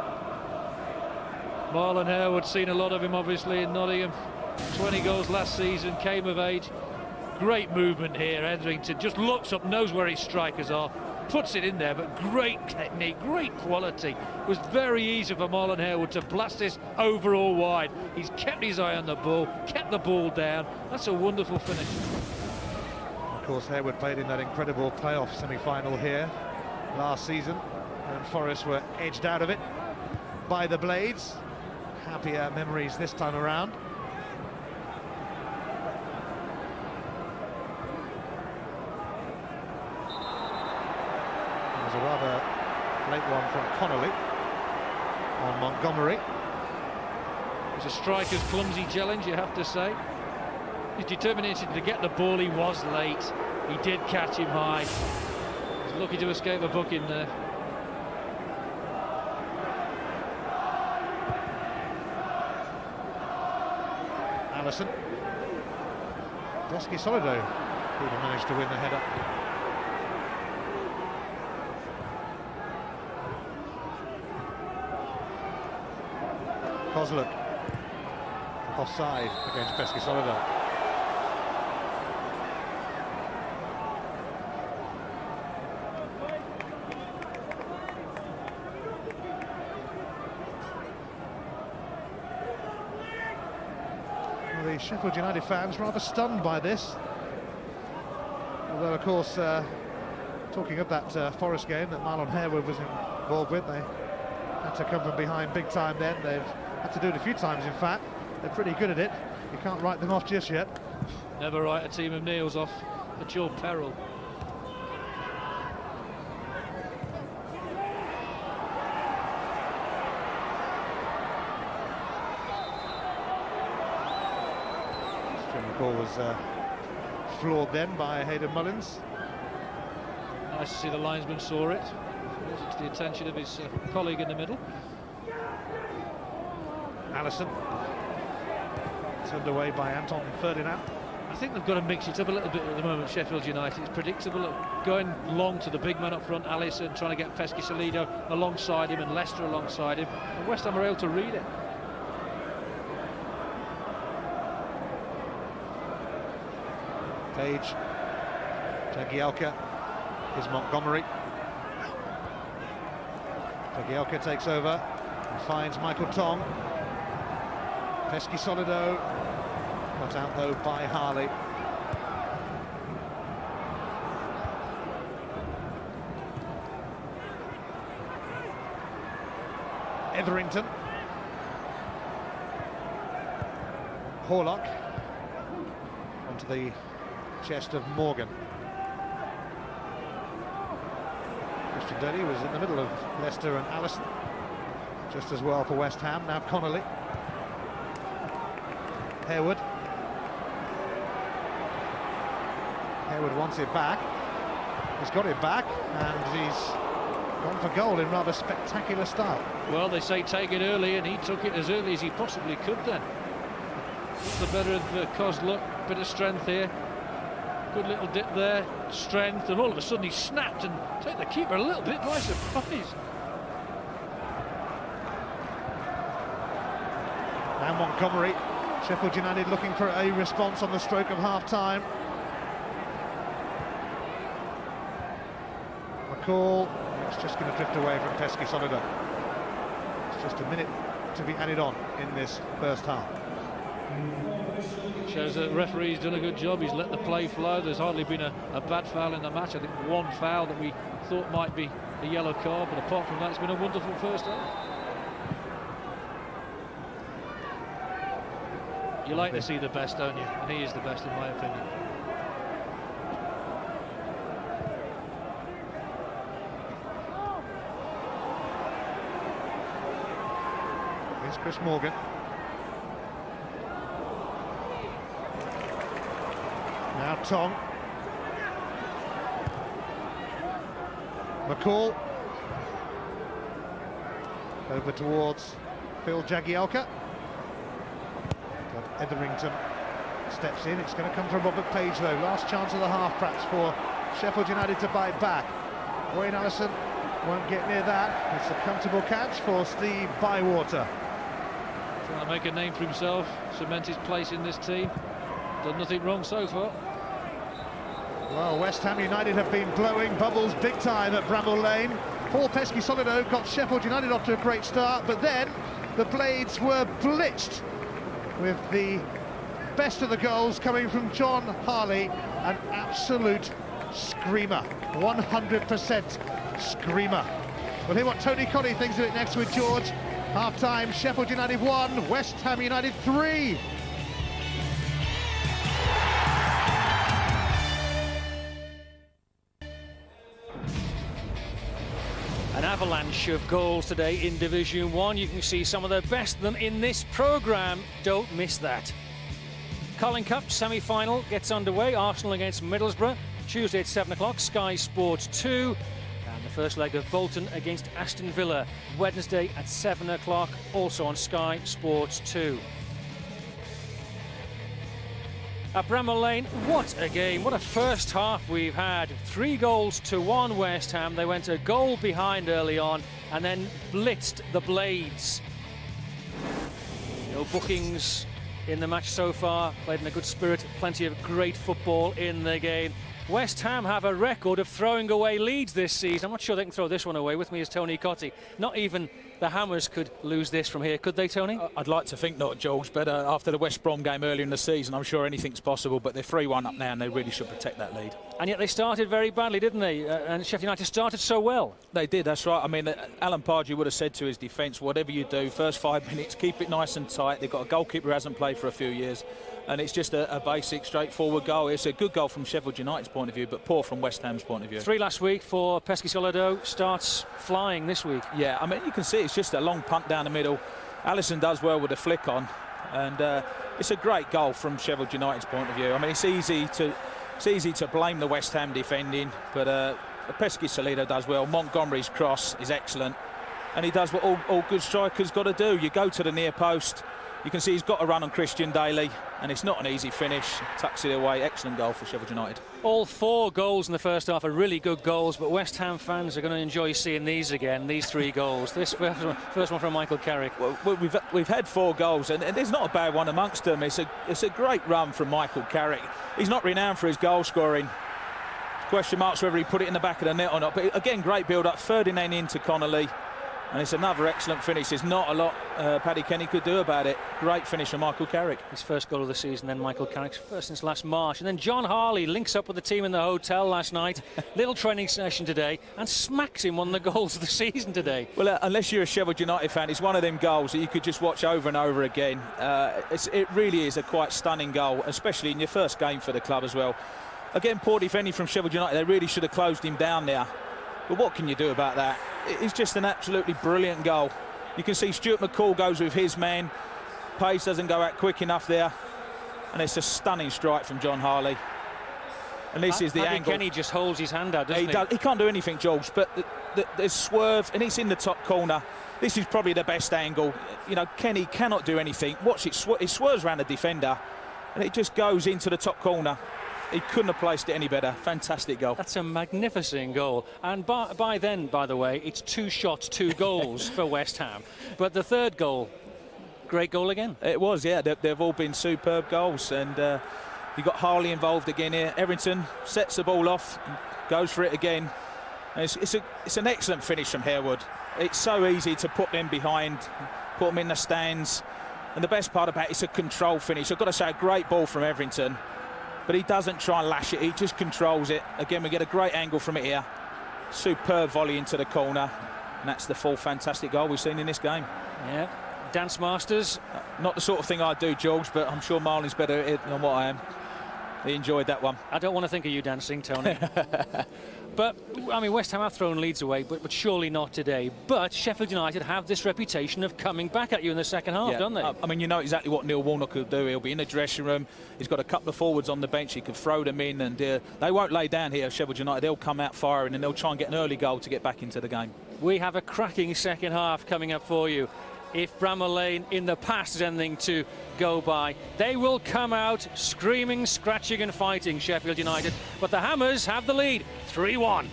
Marlon Harewood, seen a lot of him obviously in Nottingham. 20 goals last season, came of age. Great movement here. Etherington just looks up, knows where his strikers are, puts it in there, but great technique, great quality. It was very easy for Marlon Harewood to blast this overall wide. He's kept his eye on the ball, kept the ball down. That's a wonderful finish. Of course, Harewood played in that incredible playoff semi-final here last season, and Forest were edged out of it by the Blades. Happier memories this time around. It was a rather late one from Connolly on Montgomery. It's a striker's clumsy challenge, you have to say. His determination to get the ball, he was late. He did catch him high. He's lucky to escape a booking there. Allison. Peschisolido would have managed to win the header. Kozluk offside against Peschisolido. Well, the Sheffield United fans rather stunned by this. Although, of course, talking of that Forest game that Marlon Harewood was involved with, they had to come from behind big time then. They've had to do it a few times, in fact. They're pretty good at it. You can't write them off just yet. Never write a team of Neils off at your peril. The ball was floored then by Hayden Mullins. Nice to see the linesman saw it. Brought it to the attention of his colleague in the middle. Allison, turned away by Anton Ferdinand. I think they've got to mix it up a little bit at the moment, Sheffield United. It's predictable going long to the big man up front, Allison, trying to get Peschisolido alongside him and Leicester alongside him. And West Ham are able to read it. Page, Jagielka, is Montgomery. Jagielka takes over and finds Michael Tonge. Peschisolido, cut out though by Harley. Etherington. Horlock onto the chest of Morgan. Christian Denny was in the middle of Leicester and Allison. Just as well for West Ham. Now Connolly. Harewood. Harewood wants it back. He's got it back and he's gone for goal in rather spectacular style. Well, they say take it early, and he took it as early as he possibly could then. Just the better of Kozluk, bit of strength here. Good little dip there, strength, and all of a sudden he snapped and took the keeper a little bit by surprise. Now Montgomery. Sheffield United looking for a response on the stroke of half-time. McCall, it's just going to drift away from Peschisolido. It's just a minute to be added on in this first half. Shows that the referee's done a good job. He's let the play flow. There's hardly been a bad foul in the match. I think one foul that we thought might be a yellow card, but apart from that, it's been a wonderful first half. You like to see the best, don't you? And he is the best, in my opinion. Here's Chris Morgan. Now Tonge. McCall. Over towards Phil Jagielka. Etherington steps in. It's going to come from Robert Page though. Last chance of the half perhaps for Sheffield United to bite back. Wayne Allison won't get near that. It's a comfortable catch for Steve Bywater. Trying to make a name for himself, cement his place in this team. Done nothing wrong so far. Well, West Ham United have been blowing bubbles big time at Bramall Lane. Paul Peschisolido got Sheffield United off to a great start, but then the Blades were blitzed with the best of the goals coming from John Harley. An absolute screamer, 100% screamer. We'll hear what Tony Connie thinks of it next with George. Half-time, Sheffield United 1, West Ham United 3. An avalanche of goals today in Division 1. You can see some of the best of them in this programme. Don't miss that. Carling Cup semi-final gets underway. Arsenal against Middlesbrough. Tuesday at 7 o'clock, Sky Sports 2. And the first leg of Bolton against Aston Villa. Wednesday at 7 o'clock, also on Sky Sports 2. At Bramall Lane, what a game, what a first half we've had. 3-1 West Ham. They went a goal behind early on and then blitzed the Blades. No bookings in the match so far, played in a good spirit, plenty of great football in the game. West Ham have a record of throwing away leads this season. I'm not sure they can throw this one away. With me is Tony Cottee. Not even the Hammers could lose this from here, could they, Tony? I'd like to think not, George, but after the West Brom game earlier in the season, I'm sure anything's possible, but they're 3-1 up now and they really should protect that lead. And yet they started very badly, didn't they? And Sheffield United started so well. They did, that's right. I mean, Alan Pardew would have said to his defence, whatever you do, first 5 minutes, keep it nice and tight. They've got a goalkeeper who hasn't played for a few years. And it's just a basic, straightforward goal. It's a good goal from Sheffield United's point of view, but poor from West Ham's point of view. 3 last week for Peschisolido, starts flying this week. Yeah, I mean, you can see it's just a long punt down the middle. Allison does well with a flick on, and it's a great goal from Sheffield United's point of view. I mean, it's easy to blame the West Ham defending, but Peschisolido does well. Montgomery's cross is excellent, and he does what all good strikers got to do. You go to the near post. You can see he's got a run on Christian Daly, and it's not an easy finish. Tucks it away. Excellent goal for Sheffield United. All 4 goals in the first half are really good goals, but West Ham fans are going to enjoy seeing these again, these 3 goals. This first one from Michael Carrick. Well, we've had 4 goals, and there's not a bad one amongst them. It's a great run from Michael Carrick. He's not renowned for his goal scoring. Question marks whether he put it in the back of the net or not. But again, great build-up. Ferdinand into Connolly. And it's another excellent finish. There's not a lot Paddy Kenny could do about it. Great finish from Michael Carrick. His first goal of the season, then Michael Carrick's first since last March. And then John Harley links up with the team in the hotel last night. Little training session today, and smacks him one of the goals of the season today. Well, unless you're a Sheffield United fan, it's one of them goals that you could just watch over and over again. It really is a quite stunning goal, especially in your first game for the club as well. Again, poor defending from Sheffield United. They really should have closed him down there. But what can you do about that? It's just an absolutely brilliant goal. You can see Stuart McCall goes with his man. Pace doesn't go out quick enough there. And it's a stunning strike from John Harley. And this is the Paddy angle. Kenny just holds his hand out, doesn't he? He can't do anything, George, but there's swerve, and it's in the top corner. This is probably the best angle. You know, Kenny cannot do anything. Watch it, it swerves around the defender, and it just goes into the top corner. He couldn't have placed it any better. Fantastic goal. That's a magnificent goal. And by then, by the way, it's 2 shots, 2 goals for West Ham. But the third goal, great goal again. It was, yeah. They've all been superb goals. And you got Harley involved again here. Everington sets the ball off, goes for it again. And it's an excellent finish from Harewood. It's so easy to put them behind, put them in the stands. And the best part about it, it's a control finish. I've got to say, a great ball from Everington. But he doesn't try and lash it, he just controls it. Again, we get a great angle from it here. Superb volley into the corner. And that's the 4th fantastic goal we've seen in this game. Yeah, Dance Masters. Not the sort of thing I do, George, but I'm sure Marlon's better at it than what I am. He enjoyed that one. I don't want to think of you dancing, Tony. But, I mean, West Ham have thrown leads away, but surely not today. But Sheffield United have this reputation of coming back at you in the second half, don't they? I mean, you know exactly what Neil Warnock could do. He'll be in the dressing room. He's got a couple of forwards on the bench. He could throw them in, and they won't lay down here, Sheffield United. They'll come out firing, and they'll try and get an early goal to get back into the game. We have a cracking second half coming up for you. If Bramall Lane in the past is anything to go by, they will come out screaming, scratching and fighting, Sheffield United. But the Hammers have the lead, 3-1.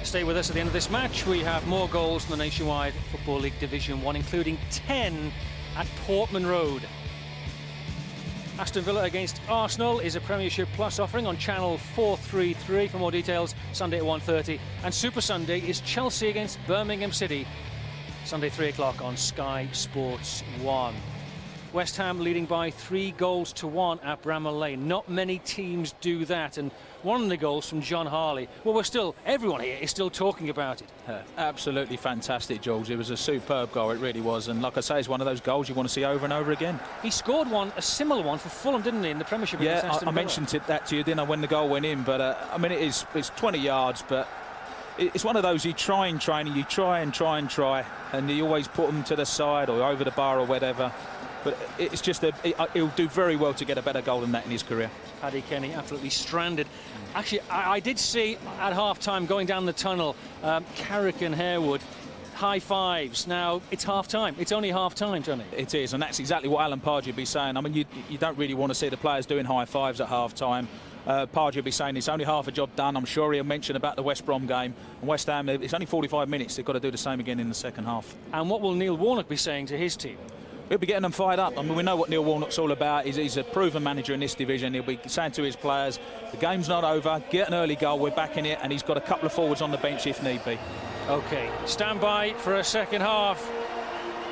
Stay with us at the end of this match. We have more goals in the Nationwide Football League Division 1, including 10 at Portman Road. Aston Villa against Arsenal is a Premiership Plus offering on channel 433. For more details, Sunday at 1:30. And Super Sunday is Chelsea against Birmingham City, Sunday 3 o'clock on Sky Sports 1. West Ham leading by 3-1 at Bramall Lane. Not many teams do that, and one of the goals from John Harley. Well, everyone here is still talking about it. Absolutely fantastic, Jules. It was a superb goal, it really was. And like I say, it's one of those goals you want to see over and over again. He scored a similar one for Fulham, didn't he, in the Premiership? Yeah, I mentioned that to you, didn't I, when the goal went in? But I mean, it's 20 yards, but it's one of those you try in training, you try, and you always put them to the side or over the bar or whatever. But it's just he'll do very well to get a better goal than that in his career. Paddy Kenny absolutely stranded. Actually, I did see at half-time going down the tunnel, Carrick and Harewood, high fives. Now, it's half-time. It's only half-time, Johnny. It is, and that's exactly what Alan Pardew would be saying. I mean, you don't really want to see the players doing high fives at half-time. Pardew will be saying it's only half a job done. I'm sure he'll mention about the West Brom game. And West Ham, it's only 45 minutes. They've got to do the same again in the second half. And what will Neil Warnock be saying to his team? He'll be getting them fired up. I mean, we know what Neil Warnock's all about. He's a proven manager in this division. He'll be saying to his players, the game's not over, get an early goal, we're back in it, and he's got a couple of forwards on the bench if need be. OK, stand by for a second half.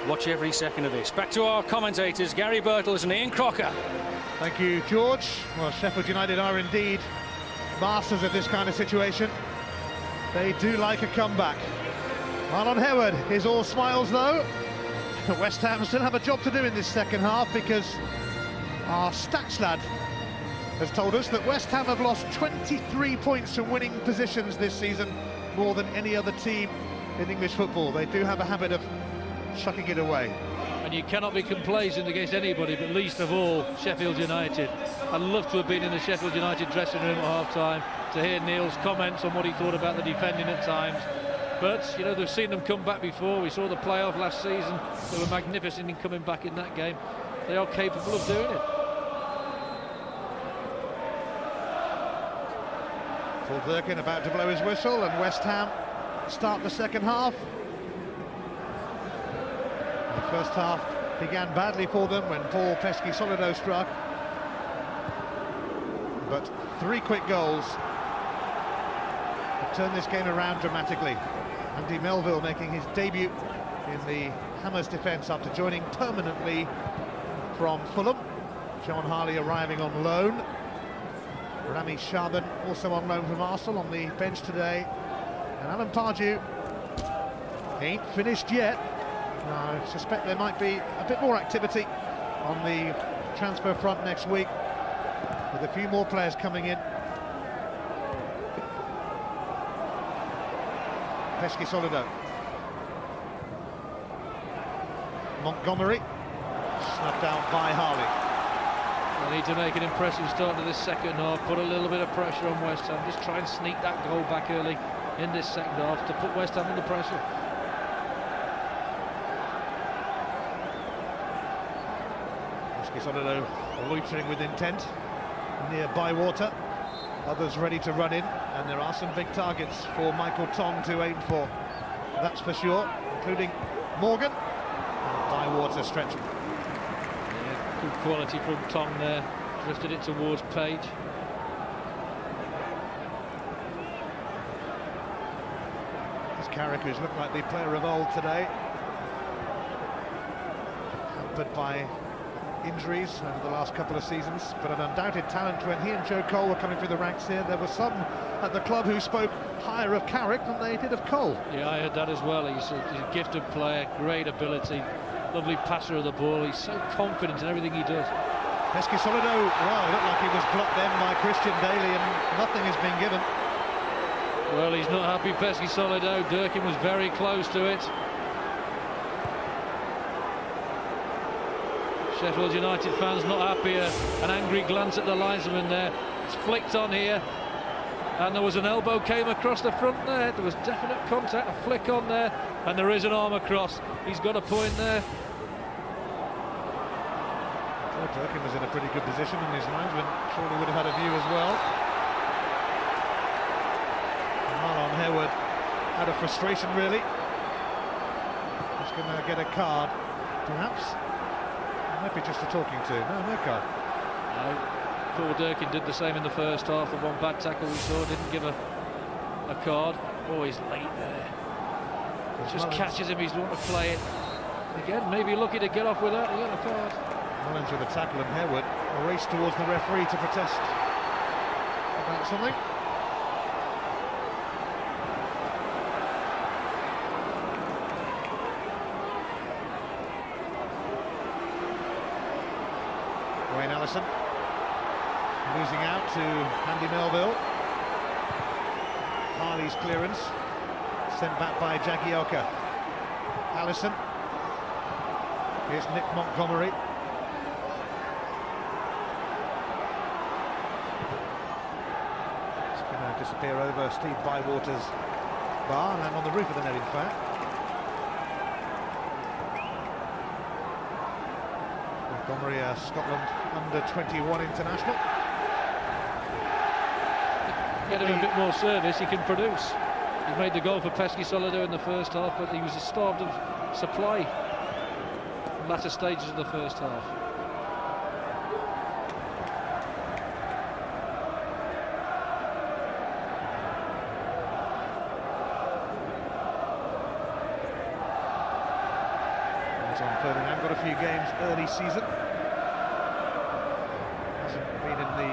Watch every second of this. Back to our commentators, Garry Birtles and Ian Crocker. Thank you, George. Well, Sheffield United are indeed masters of this kind of situation. They do like a comeback. Marlon Harewood is all smiles, though. West Ham still have a job to do in this second half, because our stats lad has told us that West Ham have lost 23 points from winning positions this season, more than any other team in English football. They do have a habit of chucking it away. And you cannot be complacent against anybody, but least of all Sheffield United. I'd love to have been in the Sheffield United dressing room at half-time to hear Neil's comments on what he thought about the defending at times. But, you know, they've seen them come back before. We saw the playoff last season. They were magnificent in coming back in that game. They are capable of doing it. Paul Durkin about to blow his whistle, and West Ham start the second half. The first half began badly for them when Paul Peschisolido struck. But 3 quick goals have turned this game around dramatically. Andy Melville making his debut in the Hammers defence after joining permanently from Fulham. John Harley arriving on loan. Rami Shaban also on loan from Arsenal on the bench today. And Alan Pardew ain't finished yet. I suspect there might be a bit more activity on the transfer front next week, with a few more players coming in. Peschisolido. Montgomery, snuffed out by Harley. They need to make an impressive start to this second half, put a little bit of pressure on West Ham, just try and sneak that goal back early in this second half to put West Ham under pressure. Peschisolido loitering with intent near Bywater. Others ready to run in, and there are some big targets for Michael Tonge to aim for, that's for sure, including Morgan and Bywater stretching. Yeah, good quality from Tonge there, drifted it towards Page. This Carrick, who's looked like the player of old today, hampered by injuries over the last couple of seasons, but an undoubted talent. When he and Joe Cole were coming through the ranks here, there were some at the club who spoke higher of Carrick than they did of Cole. Yeah, I heard that as well. He's a gifted player, great ability, lovely passer of the ball. He's so confident in everything he does. Peschisolido, well, it looked like he was blocked then by Christian Daly, and nothing has been given. Well, he's not happy, Peschisolido. Durkin was very close to it. Sheffield United fans not happy. An angry glance at the linesman there. It's flicked on here, and there was an elbow came across the front there. There was definite contact, a flick on there, and there is an arm across. He's got a point there. Well, Durkin was in a pretty good position, and his linesman surely would have had a view as well. Marlon Harewood out of frustration, really. He's going to get a card, perhaps. Might be just a talking to. No card. No. Paul Durkin did the same in the first half. The one bad tackle we saw didn't give a card. Oh, he's late there. Just catches him. He's wanting to play it again. Maybe lucky to get off without a card. Marlon's with a tackle and Harewood a race towards the referee to protest about something. Allison losing out to Andy Melville. Harley's clearance sent back by Jagielka. Allison. Here's Nick Montgomery. It's going to disappear over Steve Bywater's bar and land on the roof of the net, in fact. Montgomery, Scotland under-21 international. Get him a bit more service, he can produce. He made the goal for Peschisolido in the first half, but he was starved of supply in latter stages of the first half. Ferdinand got a few games early season. Hasn't been in the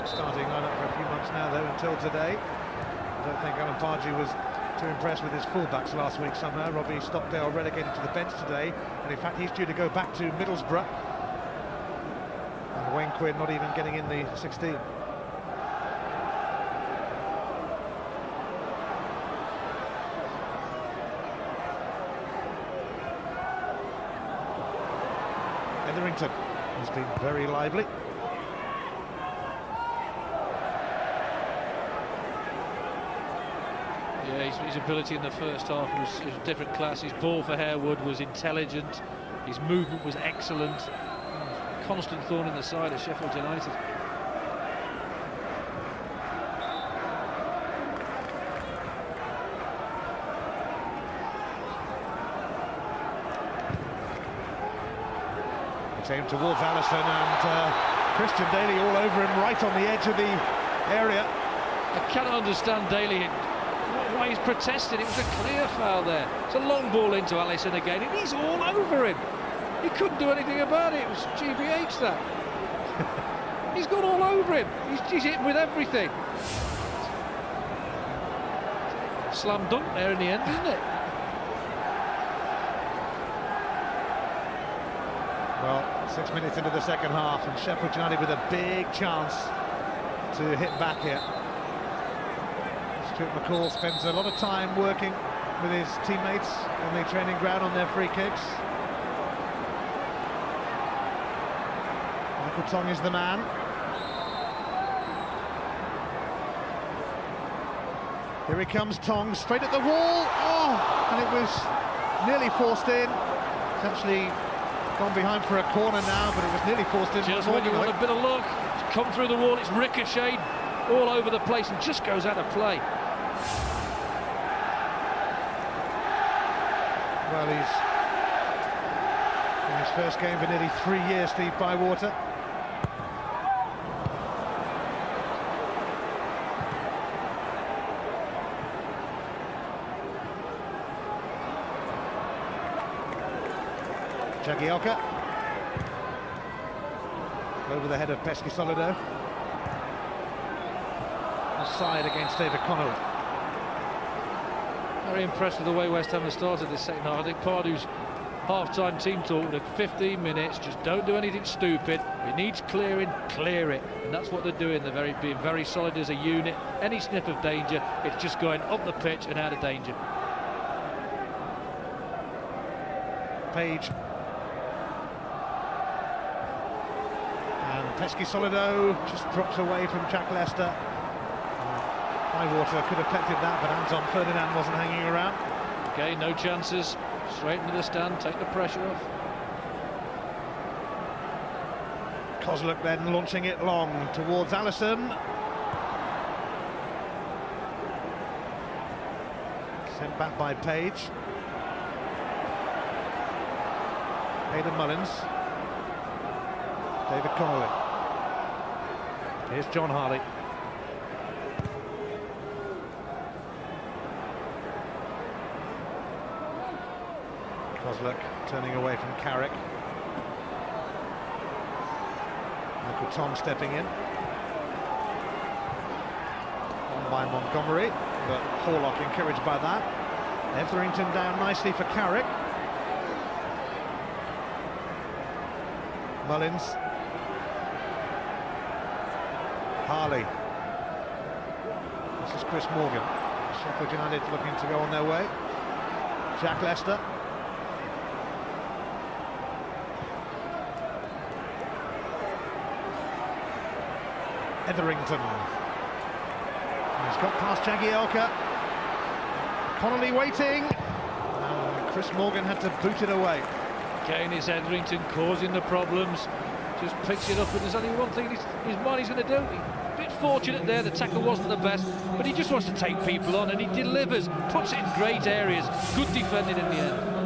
starting lineup for a few months now, though, until today. I don't think Alan Pardew was too impressed with his fullbacks last week somehow. Robbie Stockdale relegated to the bench today, and in fact he's due to go back to Middlesbrough. And Wayne Quinn not even getting in the 16. Etherington has been very lively. Yeah, his ability in the first half was a different class. His ball for Harewood was intelligent. His movement was excellent. Constant thorn in the side of Sheffield United. Aimed towards Allison, and Christian Daly all over him, right on the edge of the area. I cannot understand Daly, why he's protested. It was a clear foul there. It's a long ball into Allison again, and he's all over him. He couldn't do anything about it. It was GBH, that. He's gone all over him. He's hit with everything. Slam dunk there in the end, isn't it? Well, 6 minutes into the second half, and Sheffield United with a big chance to hit back here. Stuart McCall spends a lot of time working with his teammates on the training ground on their free kicks. Michael Tonge is the man. Here he comes, Tonge, straight at the wall. Oh, and it was nearly forced in. It's actually gone behind for a corner now, but it was nearly forced in. Just when you want a bit of luck, it's come through the wall, it's ricocheted all over the place and just goes out of play. Well, he's in his first game for nearly 3 years, Steve Bywater. Jagielka over the head of Peschisolido. Offside against David Connolly. Very impressed with the way West Ham has started this second half. I think Pardew's half-time team talk with 15 minutes, just don't do anything stupid. It needs clearing, clear it. And that's what they're doing. They're being very solid as a unit. Any sniff of danger, it's just going up the pitch and out of danger. Page. Peschisolido just drops away from Jack Lester. Bywater could have collected that, but Anton Ferdinand wasn't hanging around. Okay, no chances. Straight into the stand, take the pressure off. Kozluk then launching it long towards Allison. Sent back by Page. Aidan Mullins. David Connolly. Here's John Harley. Kozluk turning away from Carrick. Michael Tonge stepping in. On by Montgomery, but Horlock encouraged by that. Etherington down nicely for Carrick. Mullins. Harley. This is Chris Morgan. Sheffield United looking to go on their way. Jack Lester. Etherington. He's got past Jagielka. Connolly waiting. And Chris Morgan had to boot it away. Again, it's Etherington causing the problems. Just picks it up, and there's only one thing his mind he's going to do. A bit fortunate there, the tackle wasn't the best, but he just wants to take people on, and he delivers, puts it in great areas. Good defending in the end.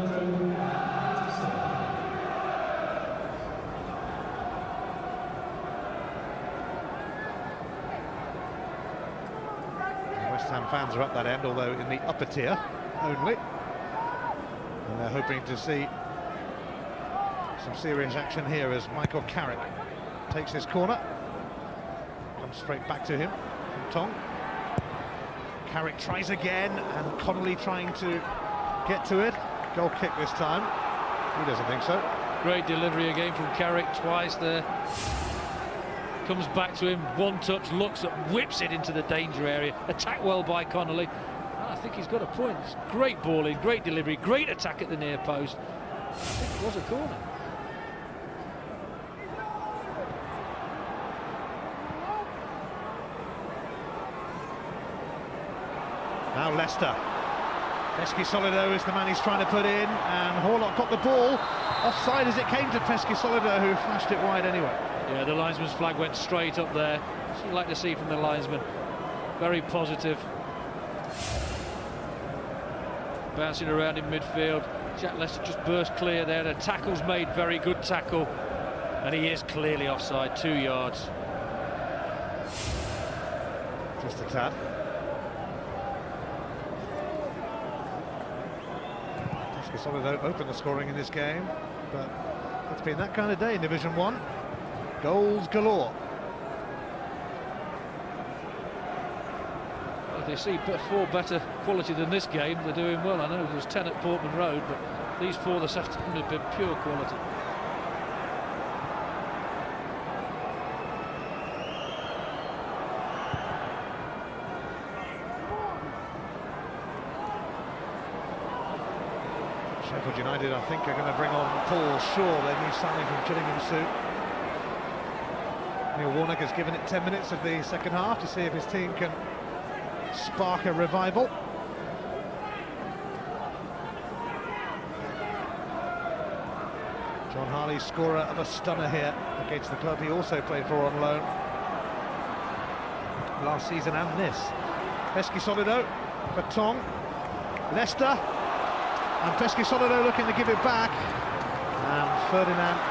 West Ham fans are up that end, although in the upper tier only. And they're hoping to see some serious action here as Michael Carrick takes this corner. Comes straight back to him from Tonge. Carrick tries again, and Connolly trying to get to it. Goal kick this time. He doesn't think so. Great delivery again from Carrick, twice there. Comes back to him, one touch, looks up, whips it into the danger area. Attacked well by Connolly. I think he's got a point. It's great ball in, great delivery, great attack at the near post. I think it was a corner. Now Leicester. Peschisolido is the man he's trying to put in, and Horlock got the ball offside as it came to Peschisolido, who flashed it wide anyway. Yeah, the linesman's flag went straight up there. That's what you'd like to see from the linesman. Very positive. Bouncing around in midfield. Jack Lester just burst clear there. The tackle's made, very good tackle. And he is clearly offside, 2 yards. Just a tad. Peschisolido opened the scoring in this game, but it's been that kind of day in Division 1. Goals galore. If they see 4 better quality than this game, they're doing well. I know there's 10 at Portman Road, but these 4 this afternoon have been pure quality. Sheffield United, I think, are going to bring on Paul Shaw, their new signing from Gillingham soon. Neil Warnock has given it 10 minutes of the second half to see if his team can spark a revival. John Harley, scorer of a stunner here against the club he also played for on loan last season and this. Peschisolido for Tonge. Leicester, and Peschisolido looking to give it back, and Ferdinand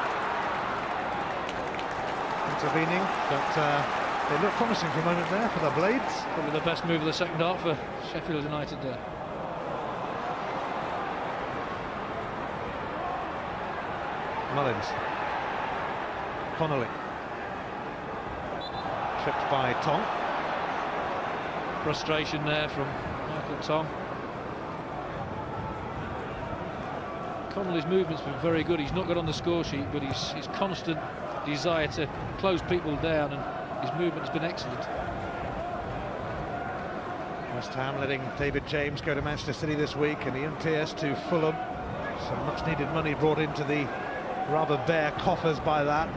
intervening, but they look promising for a moment there for the Blades. Probably the best move of the second half for Sheffield United there. Mullins. Connolly. Tripped by Tonge. Frustration there from Michael Tonge. Connolly's movement's been very good. He's not got on the score sheet, but his constant desire to close people down, and his movement has been excellent. West Ham letting David James go to Manchester City this week, and Ian Pearce to Fulham. Some much needed money brought into the rather bare coffers by that.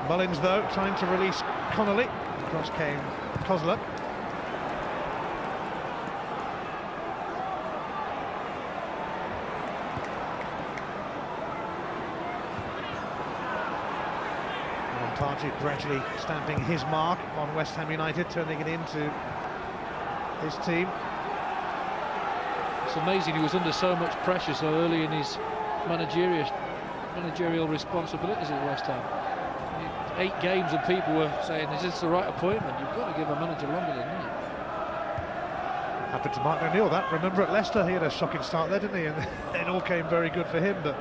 Mullins, though, trying to release Connolly. Across came Kozlov. Montage gradually stamping his mark on West Ham United, turning it into his team. It's amazing he was under so much pressure so early in his managerial responsibilities at West Ham. 8 games and people were saying, is this the right appointment? You've got to give a manager longer than that. Happened to Mark O'Neill, that. Remember at Leicester, he had a shocking start there, didn't he? And it all came very good for him, but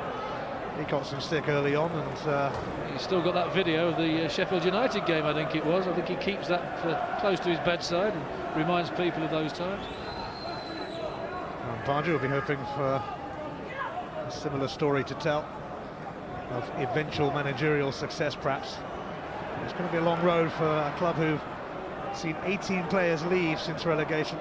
He got some stick early on, and he's still got that video of the Sheffield United game, I think it was. I think he keeps that close to his bedside and reminds people of those times. And Pardew will be hoping for a similar story to tell of eventual managerial success, perhaps. It's going to be a long road for a club who've seen 18 players leave since relegation.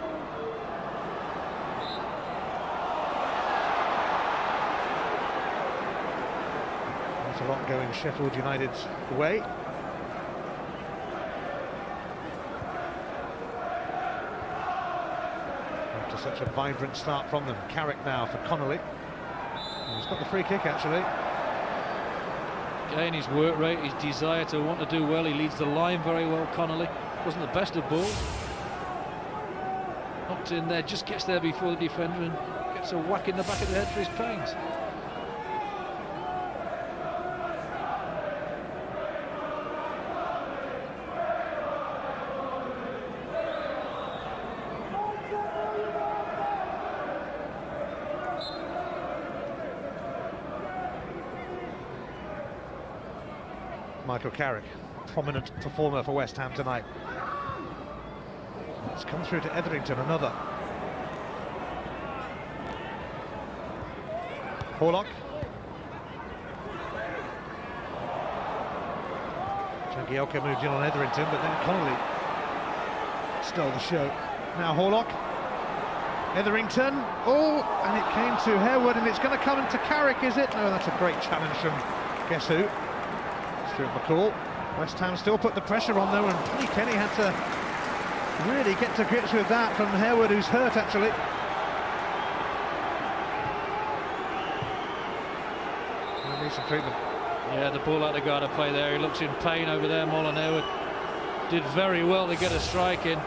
There's a lot going Sheffield United's way. After such a vibrant start from them. Carrick now for Connolly. He's got the free kick, actually. Again, his work rate, his desire to want to do well. He leads the line very well, Connolly. Wasn't the best of balls. Knocked in there, just gets there before the defender and gets a whack in the back of the head for his pains. Michael Carrick, prominent performer for West Ham tonight. It's come through to Etherington, another. Horlock. Jagielka moved in on Etherington, but then Connolly stole the show. Now Horlock. Etherington. Oh, and it came to Harewood, and it's going to come into Carrick, is it? No, that's a great challenge from guess who? Stuart McCall. West Ham still put the pressure on though, and Tony Kenny had to really get to grips with that from Harewood, who's hurt actually. Need some treatment. Yeah, the ball out of guard of play there. He looks in pain over there. Marlon Harewood did very well to get a strike in.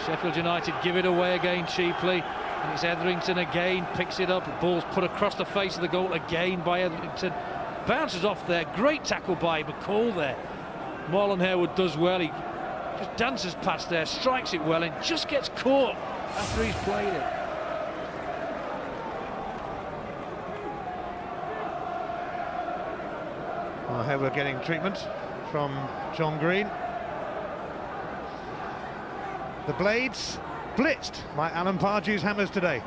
Sheffield United give it away again cheaply, and it's Etherington again, picks it up. The ball's put across the face of the goal again by Etherington. Bounces off there, great tackle by McCall there. Marlon Harewood does well, he just dances past there, strikes it well, and just gets caught after he's played it. Well, Harewood getting treatment from John Green. The blades blitzed by Alan Pardew's hammers today.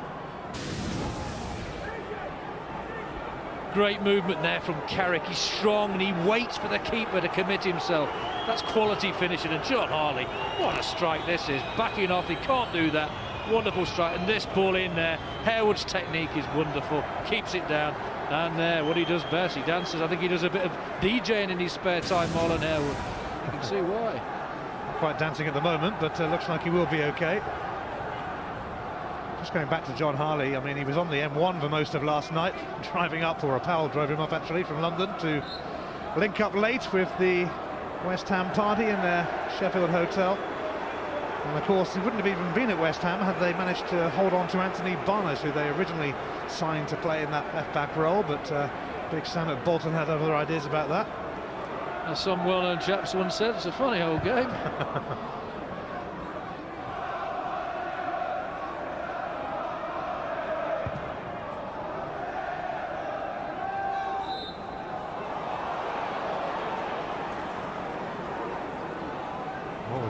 Great movement there from Carrick. He's strong and he waits for the keeper to commit himself. That's quality finishing. And John Harley, what a strike this is. Backing off, he can't do that. Wonderful strike, and this ball in there. Harewood's technique is wonderful. Keeps it down. And there, what he does best, he dances. I think he does a bit of DJing in his spare time, Marlon Harewood. You can see why. Not quite dancing at the moment, but looks like he will be okay. Just going back to John Harley, I mean, he was on the M1 for most of last night, driving up, or a pal drove him up actually from London to link up late with the West Ham party in their Sheffield hotel. And of course, he wouldn't have even been at West Ham had they managed to hold on to Anthony Barnes, who they originally signed to play in that left-back role, but Big Sam at Bolton had other ideas about that. As some well-known chaps once said, it's a funny old game.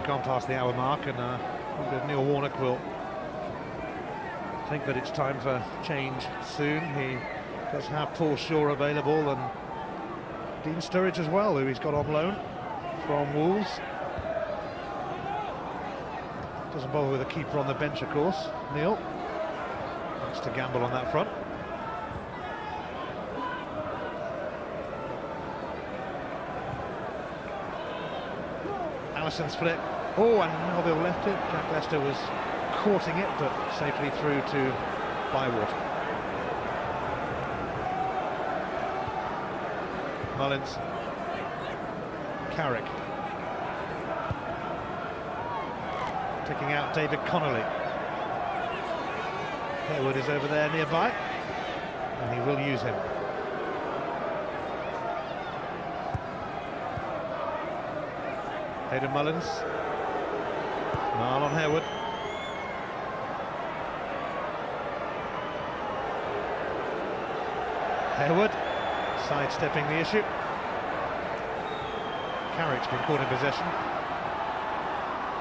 Gone past the hour mark, and Neil Warnock will think that it's time for change soon. He does have Paul Shaw available, and Dean Sturridge as well, who he's got on loan from Wolves. Doesn't bother with a keeper on the bench, of course. Neil wants to gamble on that front. Allison's flick. Oh, and Melville left it. Jack Lester was courting it, but safely through to Bywater. Mullins. Carrick. Taking out David Connolly. Harewood is over there nearby, and he will use him. Hayden Mullins. Marlon Harewood. Harewood sidestepping the issue. Carrick's been caught in possession.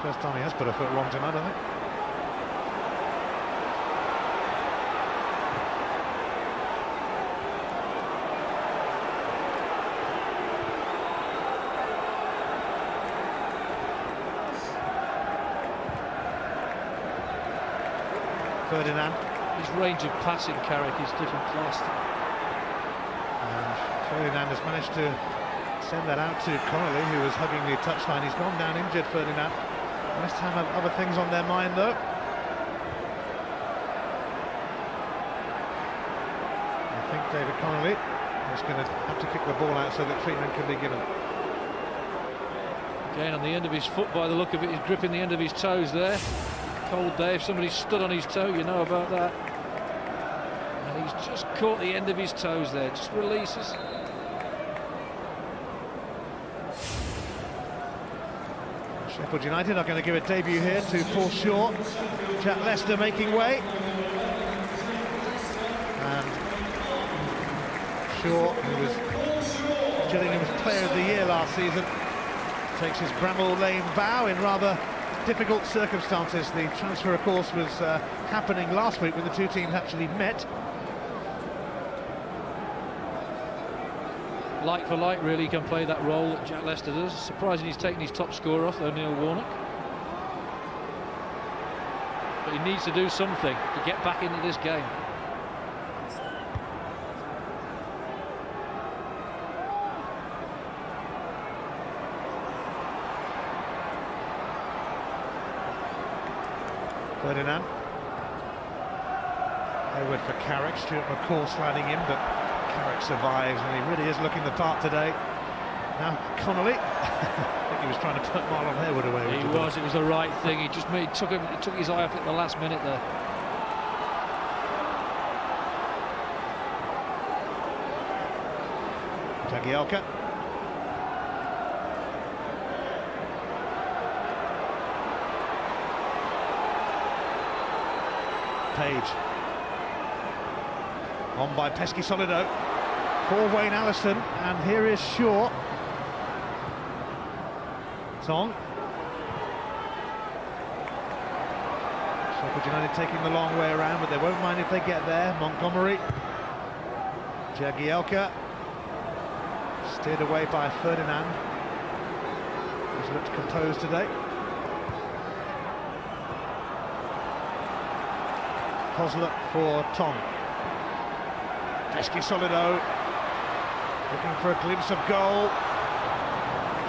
First time he has put a foot wrong tonight, I think. Ferdinand. His range of passing, Carrick, is different class. And Ferdinand has managed to send that out to Connolly, who was hugging the touchline. He's gone down injured, Ferdinand. West Ham have other things on their mind, though. I think David Connolly is going to have to kick the ball out so that treatment can be given. Again, on the end of his foot, by the look of it, he's gripping the end of his toes there. Cold day, if somebody stood on his toe, you know about that. And he's just caught the end of his toes there, just releases. Sheffield United are going to give a debut here to Paul Shaw. Jack Lester making way. And Shaw, who was Gillingham's Player of the Year last season, takes his Bramall Lane bow in rather difficult circumstances. The transfer, of course, was happening last week when the two teams actually met. Like for like, really, he can play that role that Jack Lester does. Surprising he's taken his top scorer off, though, Neil Warnock. But he needs to do something to get back into this game. Ferdinand. Harewood for Carrick. Stuart McCall sliding in, but Carrick survives, and he really is looking the part today. Now Connolly. I think he was trying to put Marlon Harewood away. He was. It was the right thing. He just took his eye off it at the last minute there. Jagielka. Page. On by Peschisolido for Wayne Allison, and here is Shaw. Tonge. Sheffield United taking the long way around, but they won't mind if they get there. Montgomery. Jagielka. Steered away by Ferdinand. He's looked composed today. Kozluk for Tonge. Peschisolido looking for a glimpse of goal.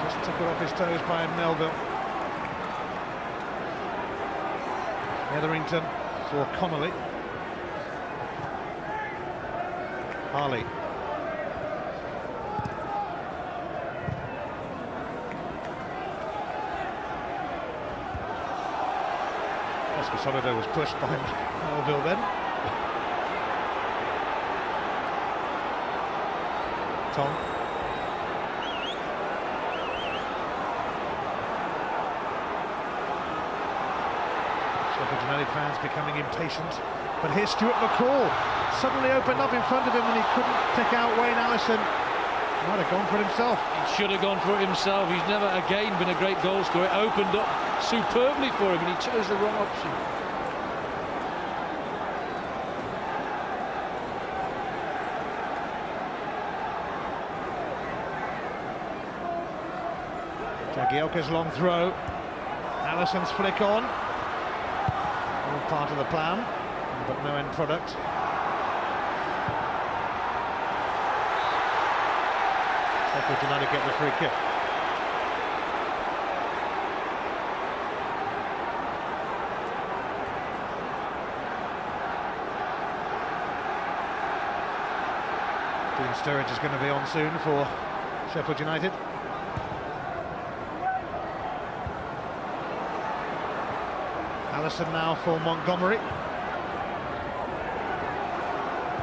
Just took it off his toes by Melville. Etherington for Connolly. Harley. Peschisolido was pushed by Melville then. Tonge. Sheffield United fans becoming impatient, but here's Stuart McCall, suddenly opened up in front of him and he couldn't pick out Wayne Allison. Might have gone for it himself. He should have gone for it himself. He's never again been a great goal scorer. It opened up superbly for him and he chose the wrong option. Jagielka's long throw. Allison's flick on. All part of the plan, but no end product. Sheffield United get the free kick. Dean Sturridge is going to be on soon for Sheffield United. Allison now for Montgomery.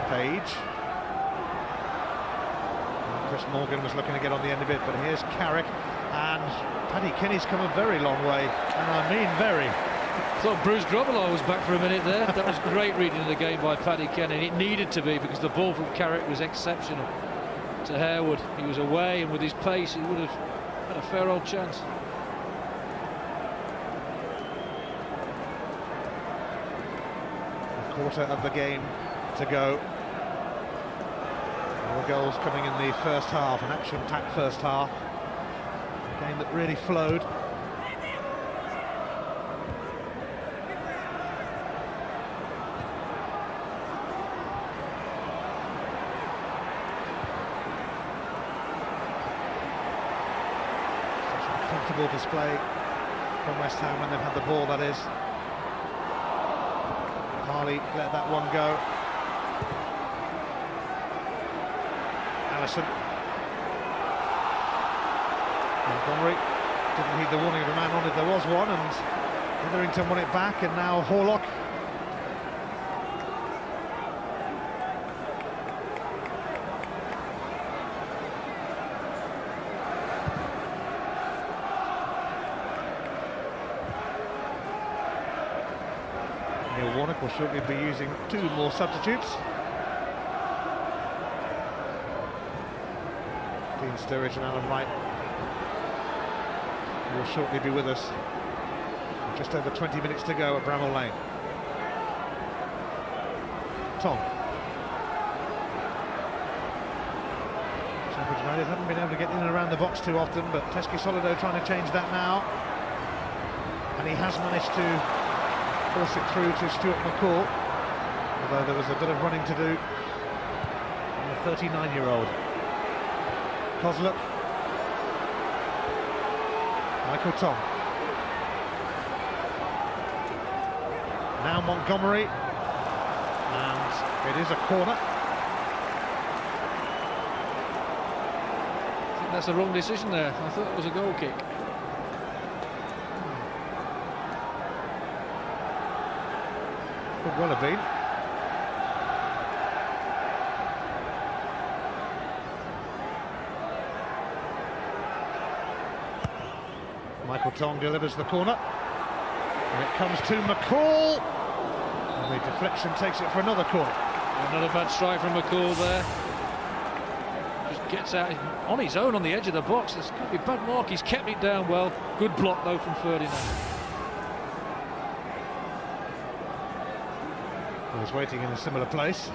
Page. Chris Morgan was looking to get on the end of it, but here's Carrick, and Paddy Kinney's come a very long way, and I mean very, I thought Bruce Grobbelaar was back for a minute there. That was great reading of the game by Paddy Kennan. It needed to be, because the ball from Carrick was exceptional to Harewood. He was away, and with his pace he would have had a fair old chance. A quarter of the game to go. More goals coming in the first half, an action-packed first half. A game that really flowed. Comfortable display from West Ham when they've had the ball, that is. Harley let that one go. Allison. Montgomery didn't heed the warning of a man on if there was one, and Witherington won it back, and now Horlock. Warnock will shortly be using 2 more substitutes. Dean Sturridge and Alan Wright will shortly be with us. Just over 20 minutes to go at Bramall Lane. Tonge. Sheffield United haven't been able to get in and around the box too often, but Peschisolido trying to change that now. And he has managed to force it through to Stuart McCall, although there was a bit of running to do from the 39-year-old. Kozluk. Michael Tonge. Now Montgomery, and it is a corner. I think that's the wrong decision there. I thought it was a goal kick. Could well have been. Michael Tonge delivers the corner, and it comes to McCall, and the deflection takes it for another corner. Not a bad strike from McCall there. Just gets out on his own on the edge of the box. This could be bad mark. He's kept it down well. Good block though from Ferdinand. I was waiting in a similar place.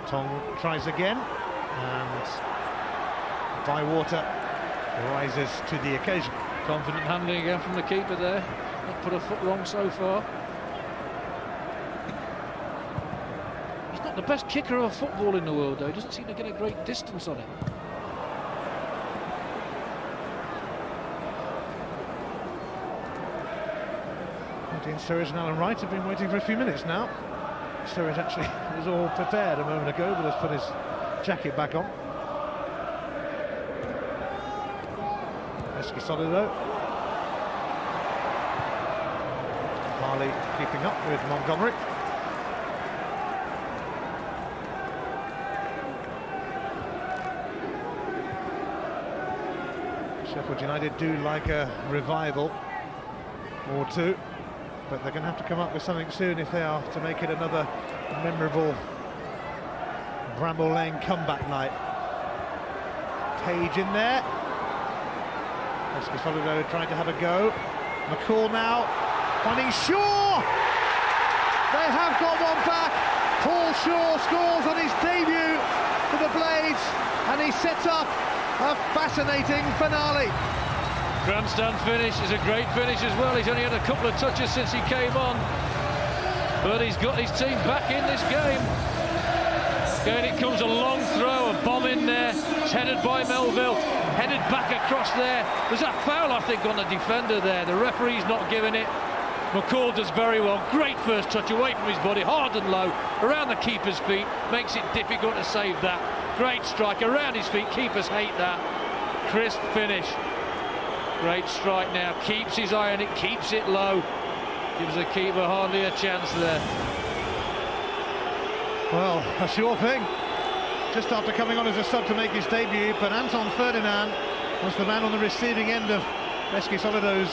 Tonge tries again, and Bywater rises to the occasion. Confident handling again from the keeper there. Not put a foot wrong so far. He's not the best kicker of a football in the world, though. He doesn't seem to get a great distance on it. Dean Sturridge and Alan Wright have been waiting for a few minutes now. Sturridge actually was all prepared a moment ago, but has put his jacket back on. Peschisolido. Harley keeping up with Montgomery. Sheffield United do like a revival or two, but they're going to have to come up with something soon if they are to make it another memorable Bramall Lane comeback night. Page in there. Peschisolido trying to have a go. McCall now finding Shaw. They have got one back. Paul Shaw scores on his debut for the Blades, and he sets up a fascinating finale. Grandstand finish is a great finish as well. He's only had a couple of touches since he came on, but he's got his team back in this game. Again, it comes a long throw, a bomb in there. It's headed by Melville, headed back across there. There's that foul, I think, on the defender there. The referee's not giving it. McCall does very well. Great first touch away from his body, hard and low, around the keeper's feet. Makes it difficult to save that. Great strike around his feet. Keepers hate that. Crisp finish. Great strike now, keeps his eye on it, keeps it low. Gives the keeper hardly a chance there. Well, a sure thing. Just after coming on as a sub to make his debut, but Anton Ferdinand was the man on the receiving end of Peschisolido's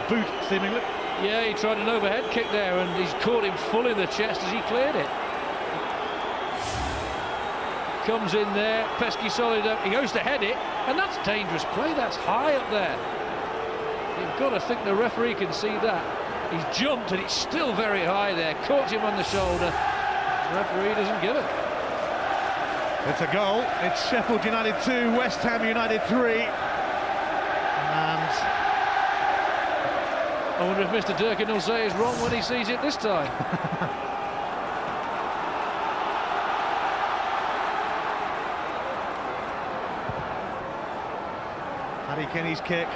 boot, seemingly. Yeah, he tried an overhead kick there, and he's caught him full in the chest as he cleared it. Comes in there, Peschisolido, he goes to head it, and that's dangerous play. That's high up there. You've got to think the referee can see that. He's jumped, and it's still very high there. Caught him on the shoulder. The referee doesn't give it. It's a goal. It's Sheffield United 2, West Ham United 3. And I wonder if Mr. Durkin will say is wrong when he sees it this time. Paddy Kenny's kick.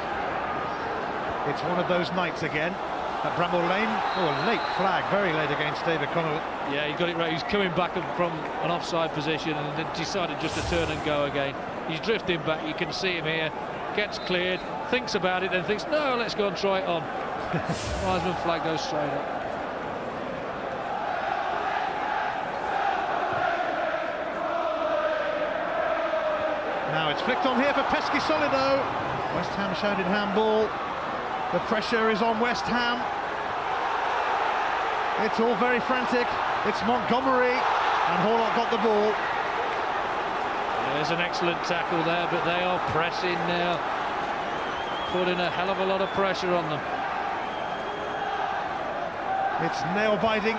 It's one of those nights again at Bramall Lane. Oh, a late flag, very late against David Connolly. Yeah, he got it right. He's coming back from an offside position and then decided just to turn and go again. He's drifting back. You can see him here. Gets cleared, thinks about it, then thinks, no, let's go and try it on. Wiseman flag goes straight up. Now it's flicked on here for Peschisolido. West Ham shouted handball. The pressure is on West Ham. It's all very frantic. It's Montgomery, and Harley got the ball. There's an excellent tackle there, but they are pressing now. Putting a hell of a lot of pressure on them. It's nail-biting.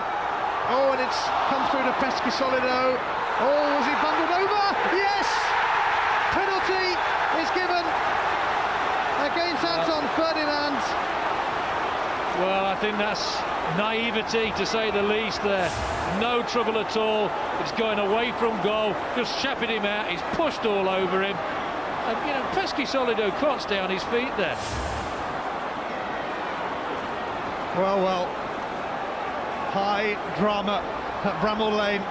Oh, and it's come through to Peschisolido. Oh, was he bundled over? Yes! Penalty is given against Anton Ferdinand. Well, I think that's naivety, to say the least there. No trouble at all. It's going away from goal. Just shepherded him out. He's pushed all over him. And, you know, Peschisolido can't stay on his feet there. Well. High drama at Bramall Lane.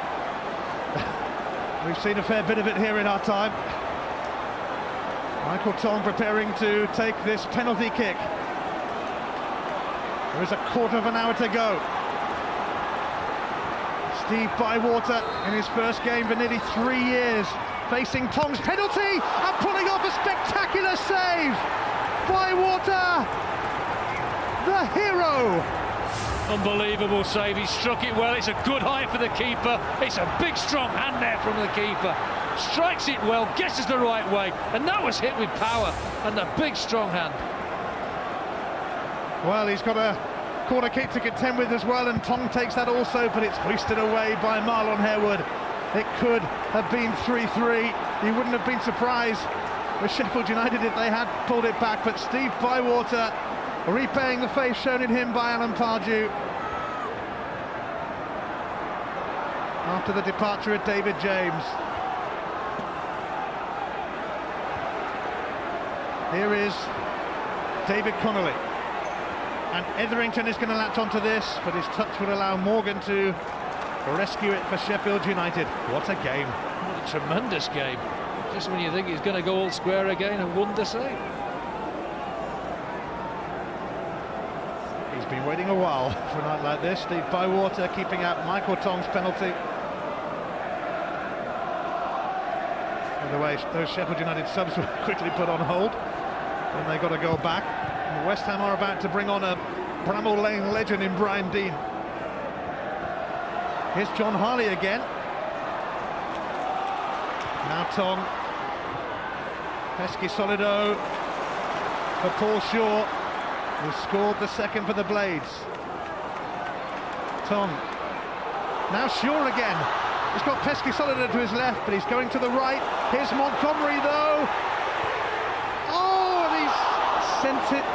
We've seen a fair bit of it here in our time. Michael Tonge preparing to take this penalty kick. There is a quarter of an hour to go. Steve Bywater in his first game for nearly 3 years, facing Tonge's penalty and pulling off a spectacular save. Bywater, the hero. Unbelievable save. He struck it well. It's a good height for the keeper. It's a big strong hand there from the keeper. Strikes it well, guesses the right way, and that was hit with power and a big strong hand. Well, he's got a corner kick to contend with as well, and Tonge takes that also, but it's hoisted away by Marlon Harewood. It could have been 3-3. You wouldn't have been surprised with Sheffield United if they had pulled it back, but Steve Bywater repaying the faith shown in him by Alan Pardew after the departure of David James. Here is David Connolly, and Etherington is going to latch onto this, but his touch would allow Morgan to rescue it for Sheffield United. What a game. What a tremendous game. Just when you think he's going to go all square again, a wonder save. He's been waiting a while for a night like this. Steve Bywater keeping out Michael Tonge's penalty. By the way, those Sheffield United subs were quickly put on hold when they got a goal back. And West Ham are about to bring on a Bramall Lane legend in Brian Deane. Here's John Harley again. Now Tonge. Peschisolido for Paul Shaw, who scored the second for the Blades. Tonge. Now Shaw again. He's got Peschisolido to his left, but he's going to the right. Here's Montgomery though. Oh, and he's sent it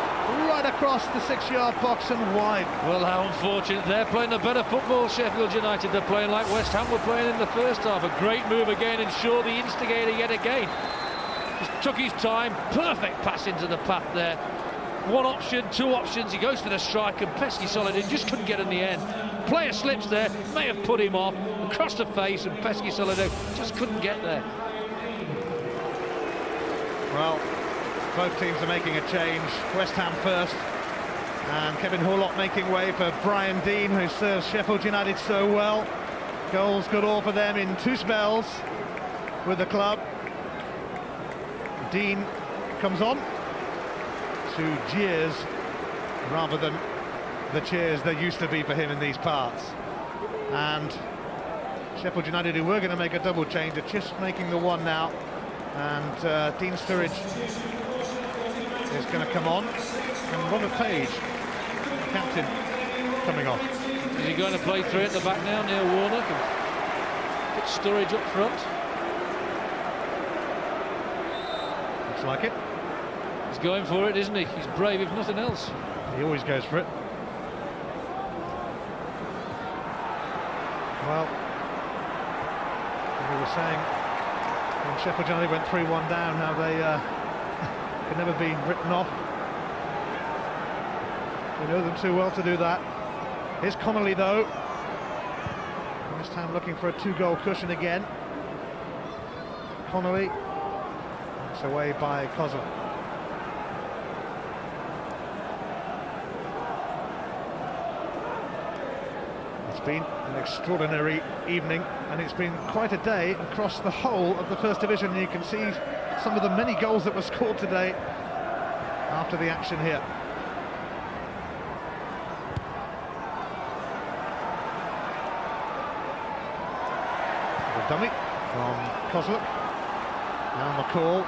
right across the 6-yard box and wide. Well, how unfortunate. They're playing a better football, Sheffield United. They're playing like West Ham were playing in the first half. A great move again, and Shaw, the instigator yet again. Just took his time. Perfect pass into the path there. One option, two options. He goes for the strike, and Peschisolido just couldn't get in the end. Player slips there, may have put him off, across the face, and Peschisolido just couldn't get there. Well, both teams are making a change. West Ham first, and Kevin Horlock making way for Brian Deane, who serves Sheffield United so well. Goals good all for them in 2 spells with the club. Deane comes on. to jeers rather than the cheers there used to be for him in these parts. And Sheffield United, who were going to make a double change, are just making the one now. And Dean Sturridge is going to come on, and Robert Page, the captain, coming off. Is he going to play three at the back now, Neil Warnock, and put Sturridge up front? Looks like it. He's going for it, isn't he? He's brave if nothing else. He always goes for it. Well, we were saying when Sheffield United went 3-1 down, how they could never be written off. We know them too well to do that. Here's Connolly, though. West Ham looking for a 2-goal cushion again. Connolly. It's away by Kozlov. It's been an extraordinary evening, and it's been quite a day across the whole of the First Division. And you can see some of the many goals that were scored today after the action here. The dummy from Kozlov. Now McCall.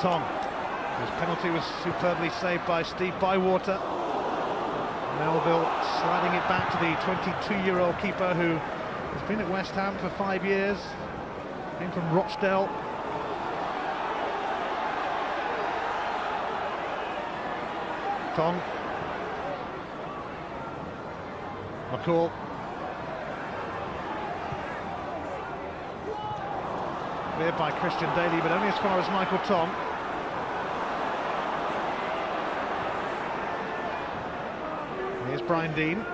Tonge. His penalty was superbly saved by Steve Bywater. Melville sliding it back to the 22-year-old keeper who has been at West Ham for 5 years. Came from Rochdale. Tonge. McCall. Cleared by Christian Daly, but only as far as Michael Tonge. Here's Brian Dean.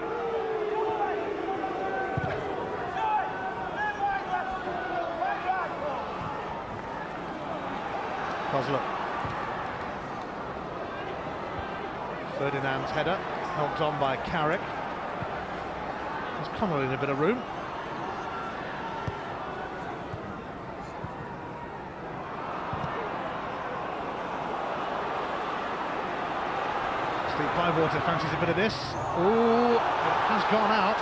Kozlov. Ferdinand's header, helped on by Carrick. There's Connolly in a bit of room. Steve Bywater fancies a bit of this. Oh, it has gone out.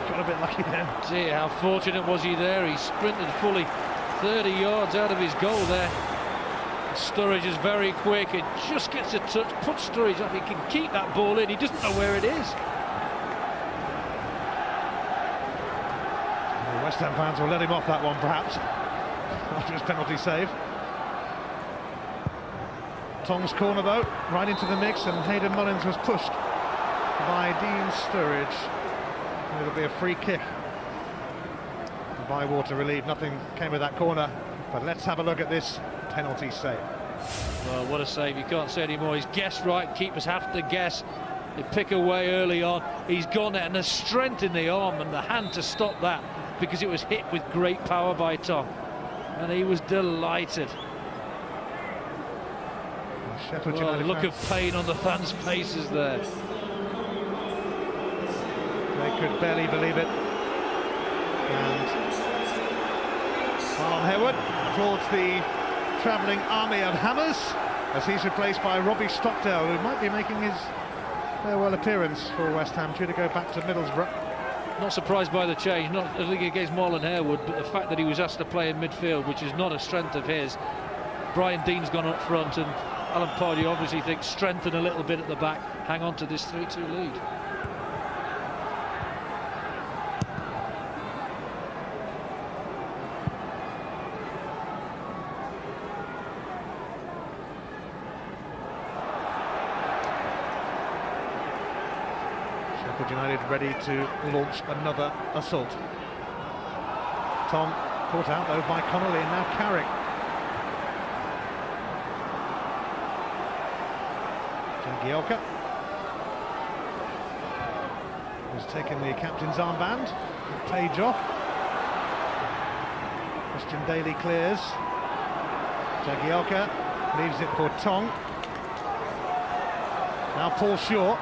Got a bit lucky then. Dear, how fortunate was he there? He sprinted fully 30 yards out of his goal there. Sturridge is very quick. It just gets a touch, puts Sturridge up. He can keep that ball in. He doesn't know where it is. The West Ham fans will let him off that one, perhaps, after his penalty save. Tonge's corner, though, right into the mix, and Hayden Mullins was pushed by Dean Sturridge. It'll be a free kick. Bywater relieved, nothing came of that corner, but let's have a look at this penalty save. Well, what a save, you can't say anymore. He's guessed right, keepers have to guess. They pick away early on. He's gone there, and there's strength in the arm and the hand to stop that, because it was hit with great power by Tonge, and he was delighted. Sheffield Well, United look of pain on the fans' faces there. They could barely believe it. And Marlon Harewood towards the travelling army of hammers, as he's replaced by Robbie Stockdale, who might be making his farewell appearance for West Ham, due to go back to Middlesbrough. Not surprised by the change, not I think against Marlon Harewood, but the fact that he was asked to play in midfield, which is not a strength of his. Brian Dean's gone up front, and Alan Pardew obviously thinks strengthen a little bit at the back, hang on to this 3-2 lead. Sheffield United ready to launch another assault. Tonge caught out though by Connolly, and now Carrick. Jagielka has taken the captain's armband. Page off. Christian Daly clears. Jagielka leaves it for Tonge. Now Paul Shaw.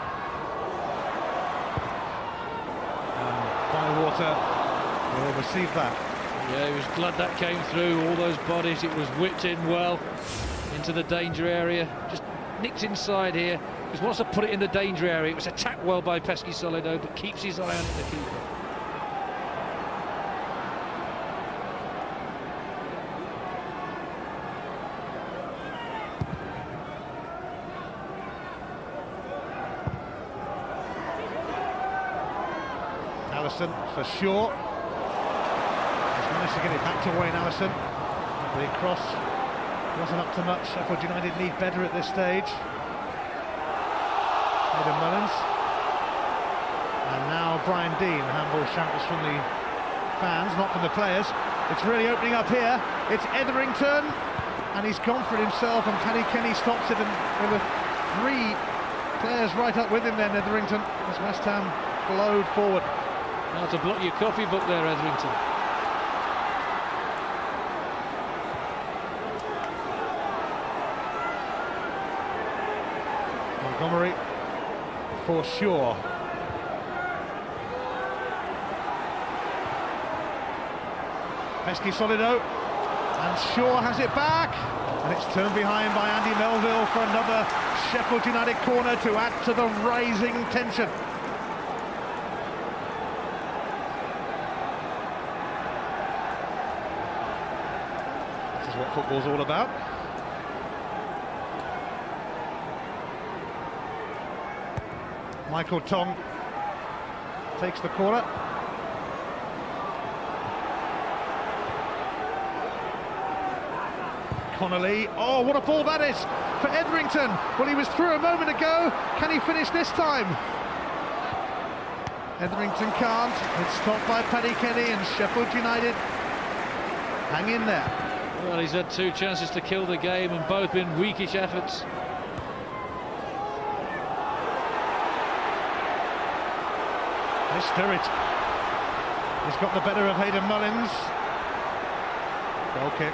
And Bywater will receive that. Yeah, he was glad that came through, all those bodies, it was whipped in well. into the danger area, just nicked inside here, because wants to put it in the danger area. It was attacked well by Peschisolido, but keeps his eye on it, the keeper. Allison for sure. He's managed to get it back to Wayne Allison. The cross wasn't up to much. Sheffield United need better at this stage. Aidan Mullins. And now Brian Dean. Handball shouts from the fans, not from the players. It's really opening up here. It's Etherington, and he's gone for it himself, and Paddy Kenny stops it, and there were 3 players right up with him then, Etherington, as West Ham flowed forward. Now to block your copybook there, Etherington. Montgomery for sure. Peschisolido, and Shaw has it back, and it's turned behind by Andy Melville for another Sheffield United corner to add to the rising tension. This is what football's all about. Michael Tonge takes the corner. Connolly, oh what a ball that is for Etherington. Well, he was through a moment ago, can he finish this time? Etherington can't, it's stopped by Paddy Kenny, and Sheffield United hang in there. Well, he's had 2 chances to kill the game, and both been weakish efforts. There's Sturridge. He's got the better of Aidan Mullins. Goal kick.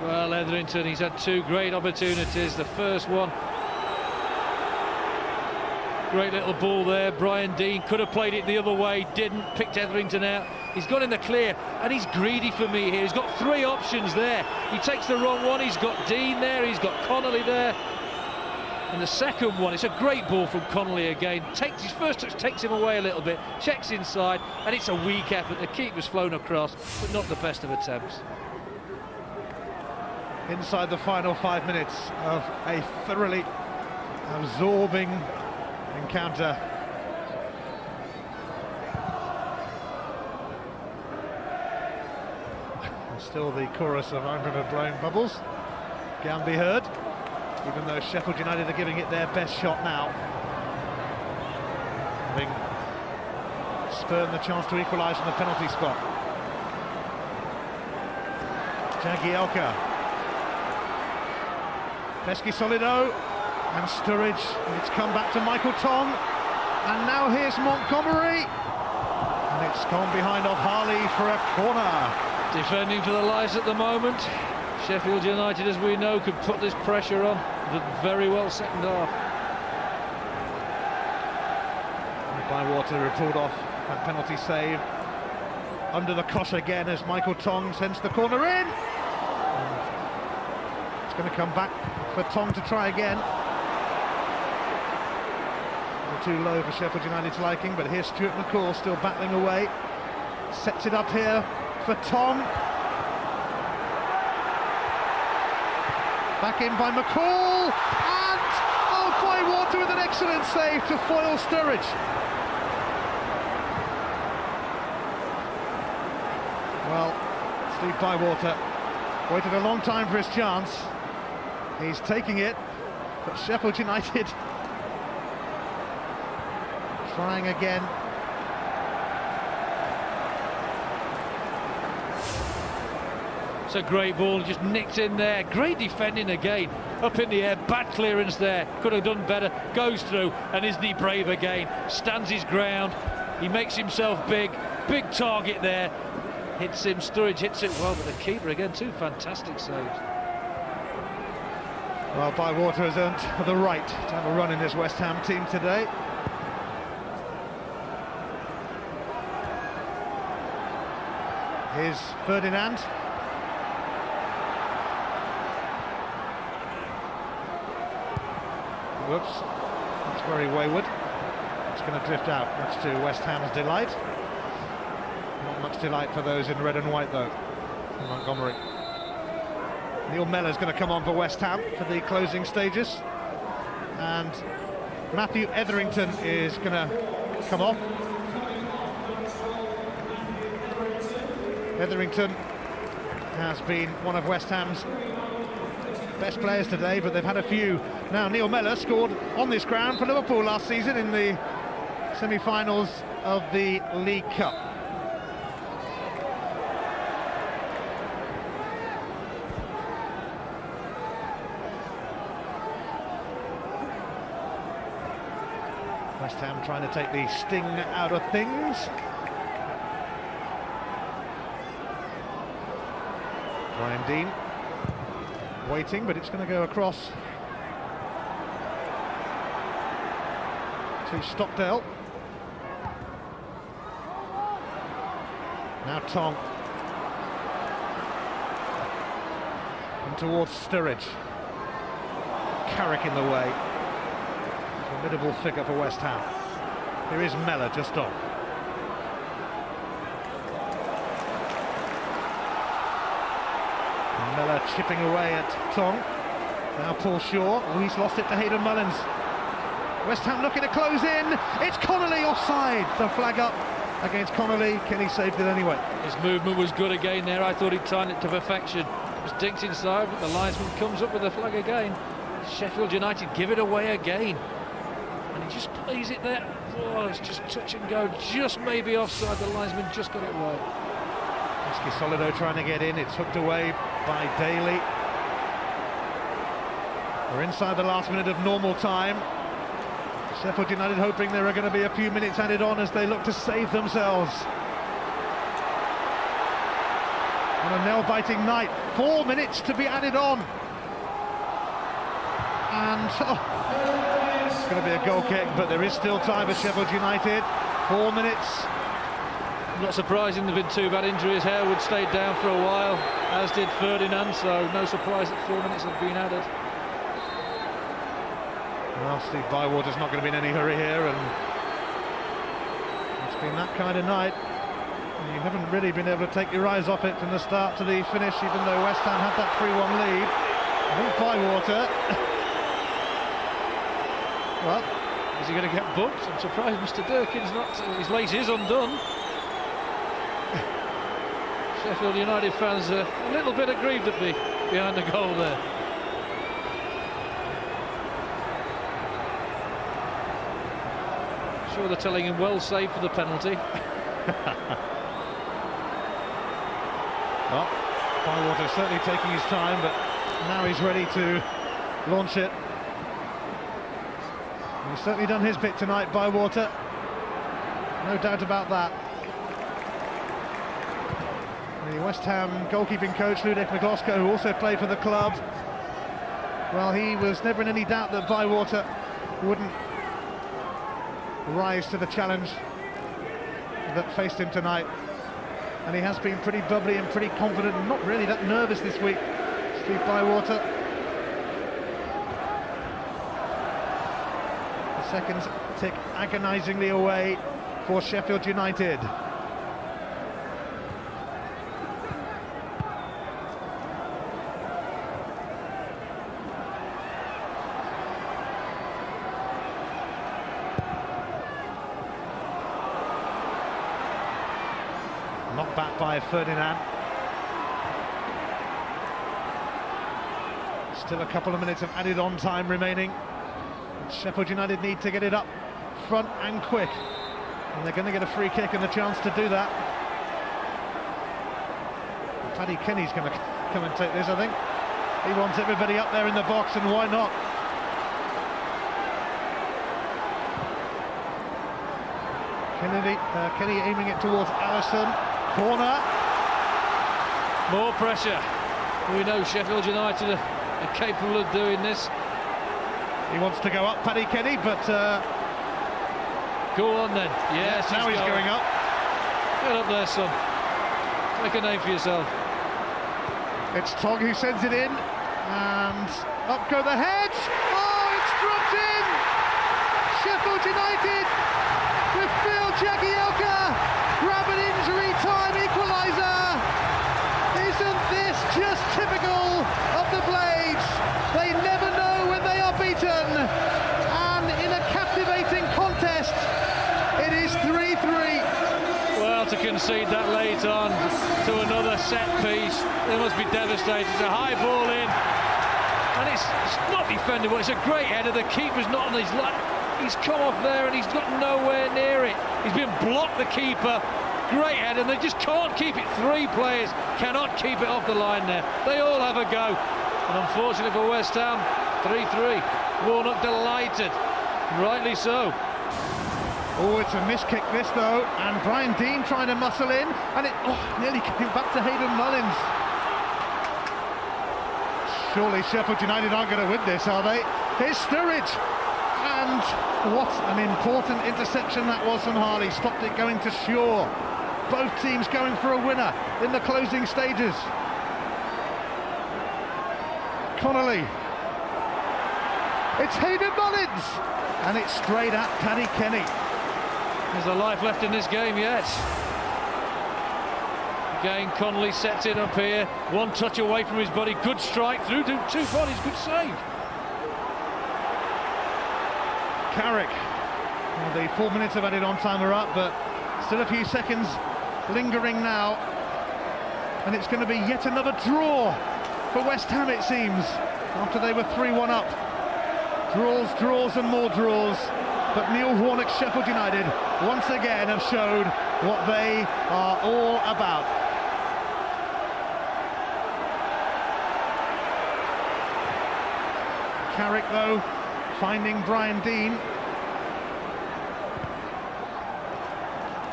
Well, Etherington, he's had 2 great opportunities. The first one, great little ball there. Brian Dean could have played it the other way, didn't, picked Etherington out. He's got in the clear, and he's greedy for me here. He's got 3 options there. He takes the wrong one. He's got Dean there, he's got Connolly there. And the second one, it's a great ball from Connolly again. Takes his first touch, takes him away a little bit, checks inside, and it's a weak effort. The keeper's flown across, but not the best of attempts. Inside the final 5 minutes of a thoroughly absorbing encounter. And still the chorus of I'm River blowing bubbles can be heard, even though Sheffield United are giving it their best shot now, having spurned the chance to equalise from the penalty spot. Jagielka. Peschisolido and Sturridge, and it's come back to Michael Tonge, and now here's Montgomery, and it's gone behind of Harley for a corner. Defending for the lives at the moment. Sheffield United, as we know, could put this pressure on. Did very well second half. Bywater pulled off that penalty save. Under the cosh again as Michael Tonge sends the corner in. It's going to come back for Tonge to try again. Too low for Sheffield United's liking, but here's Stuart McCall still battling away. Sets it up here for Tonge. Back in by McCall, and oh, Bywater with an excellent save to foil Sturridge. Well, Steve Bywater waited a long time for his chance. He's taking it, but Sheffield United trying again. It's a great ball, just nicked in there. Great defending again, up in the air, bad clearance there. Could have done better, goes through, and isn't he brave again? Stands his ground, he makes himself big target there. Hits him, Sturridge hits it well, but the keeper again, 2 fantastic saves. Well, Bywater has earned the right to have a run in this West Ham team today. Here's Ferdinand. Whoops, that's very wayward. It's going to drift out, much to West Ham's delight. Not much delight for those in red and white, though, in Montgomery. Neil Mellor's going to come on for West Ham for the closing stages. And Matthew Etherington is going to come off. Etherington has been one of West Ham's best players today, but they've had a few. Now, Neil Mellor scored on this ground for Liverpool last season in the semi-finals of the League Cup. West Ham trying to take the sting out of things. Brian Dean waiting, but it's going to go across to Stockdale. Now Tonge. And towards Sturridge. Carrick in the way. Formidable figure for West Ham. Here is Mellor just on. Mellor chipping away at Tonge. Now Paul Shaw. Oh, he's lost it to Hayden Mullins. West Ham looking to close in. It's Connolly offside. The flag up against Connolly. Kenny saved it anyway. His movement was good again there. I thought he'd timed it to perfection. It was dinked inside, but the linesman comes up with the flag again. Sheffield United give it away again. And he just plays it there. Oh, it's just touch and go. Just maybe offside. The linesman just got it right. Peschisolido trying to get in. It's hooked away by Daly. We're inside the last minute of normal time. Sheffield United hoping there are going to be a few minutes added on as they look to save themselves. On a nail-biting night, 4 minutes to be added on. And it's going to be a goal kick, but there is still time for Sheffield United. 4 minutes. Not surprising there've been two bad injuries. Harewood stayed down for a while, as did Ferdinand, so no surprise that 4 minutes have been added. Well, Steve Bywater's not going to be in any hurry here, and it's been that kind of night. And you haven't really been able to take your eyes off it from the start to the finish, even though West Ham had that 3-1 lead. I think Bywater. Well, is he going to get booked? I'm surprised Mr. Durkin's not. His lace is undone. Sheffield United fans are a little bit aggrieved at me behind the goal there. Sure, they're telling him well saved for the penalty. Well, Bywater certainly taking his time, but now he's ready to launch it. He's certainly done his bit tonight, Bywater. No doubt about that. The West Ham goalkeeping coach, Ludek McGlosco, who also played for the club, well, he was never in any doubt that Bywater wouldn't rise to the challenge that faced him tonight. And he has been pretty bubbly and pretty confident and not really that nervous this week, Steve Bywater. The seconds tick agonisingly away for Sheffield United. Knocked back by Ferdinand. Still a couple of minutes of added on time remaining. Sheffield United need to get it up front and quick. And they're going to get a free kick and the chance to do that. Paddy Kenny's going to come and take this, I think. He wants everybody up there in the box, and why not? Kenny aiming it towards Allison. Corner. More pressure. We know Sheffield United are capable of doing this. He wants to go up, Paddy Kenny, but go on then. Yes, now he's going up. Get up there, son. Make a name for yourself. It's Tonge who sends it in, and up go the heads. Oh, it's dropped in. Sheffield United with Phil Jagielka grab an injury time equaliser. Isn't this just typical of the Blades? They never know when they are beaten, and in a captivating contest it is 3-3. Well, to concede that late on to another set piece, they must be devastated. It's a high ball in, and it's not defendable. It's a great header. The keeper's not on his line. He's come off there and he's got nowhere near it. He's been blocked, the keeper. Great header, and they just can't keep it. Three players cannot keep it off the line there. They all have a go. And unfortunately for West Ham, 3-3. Warnock delighted, rightly so. Oh, it's a miss kick this though, and Brian Deane trying to muscle in, and it nearly came back to Hayden Mullins. Surely Sheffield United aren't going to win this, are they? Here's Sturridge, and what an important interception that was from Harley. Stopped it going to Shaw. Both teams going for a winner in the closing stages. Connolly. It's Hayden Mullins, and it's straight at Paddy Kenny. There's a life left in this game yet. Again, Connolly sets it up here. One touch away from his buddy. Good strike through to two bodies. Good save. Carrick. Well, the 4 minutes of added on time are up, but still a few seconds lingering now. And it's going to be yet another draw for West Ham, it seems, after they were 3-1 up. Draws, draws and more draws. But Neil Warnock's Sheffield United once again have showed what they are all about. Carrick, though, finding Brian Deane.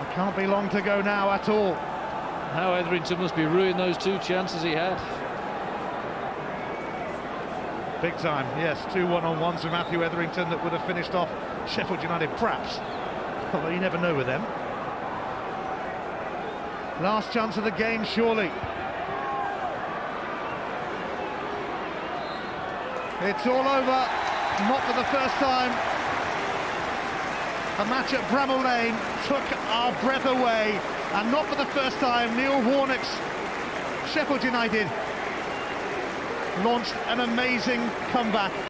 It can't be long to go now at all. How Etherington must be ruining those two chances he had. Big time, yes, 2 one-on-ones with Matthew Etherington that would have finished off Sheffield United, perhaps. Although you never know with them. Last chance of the game, surely. It's all over, not for the first time. A match at Bramall Lane took our breath away, and not for the first time, Neil Warnock's Sheffield United launched an amazing comeback.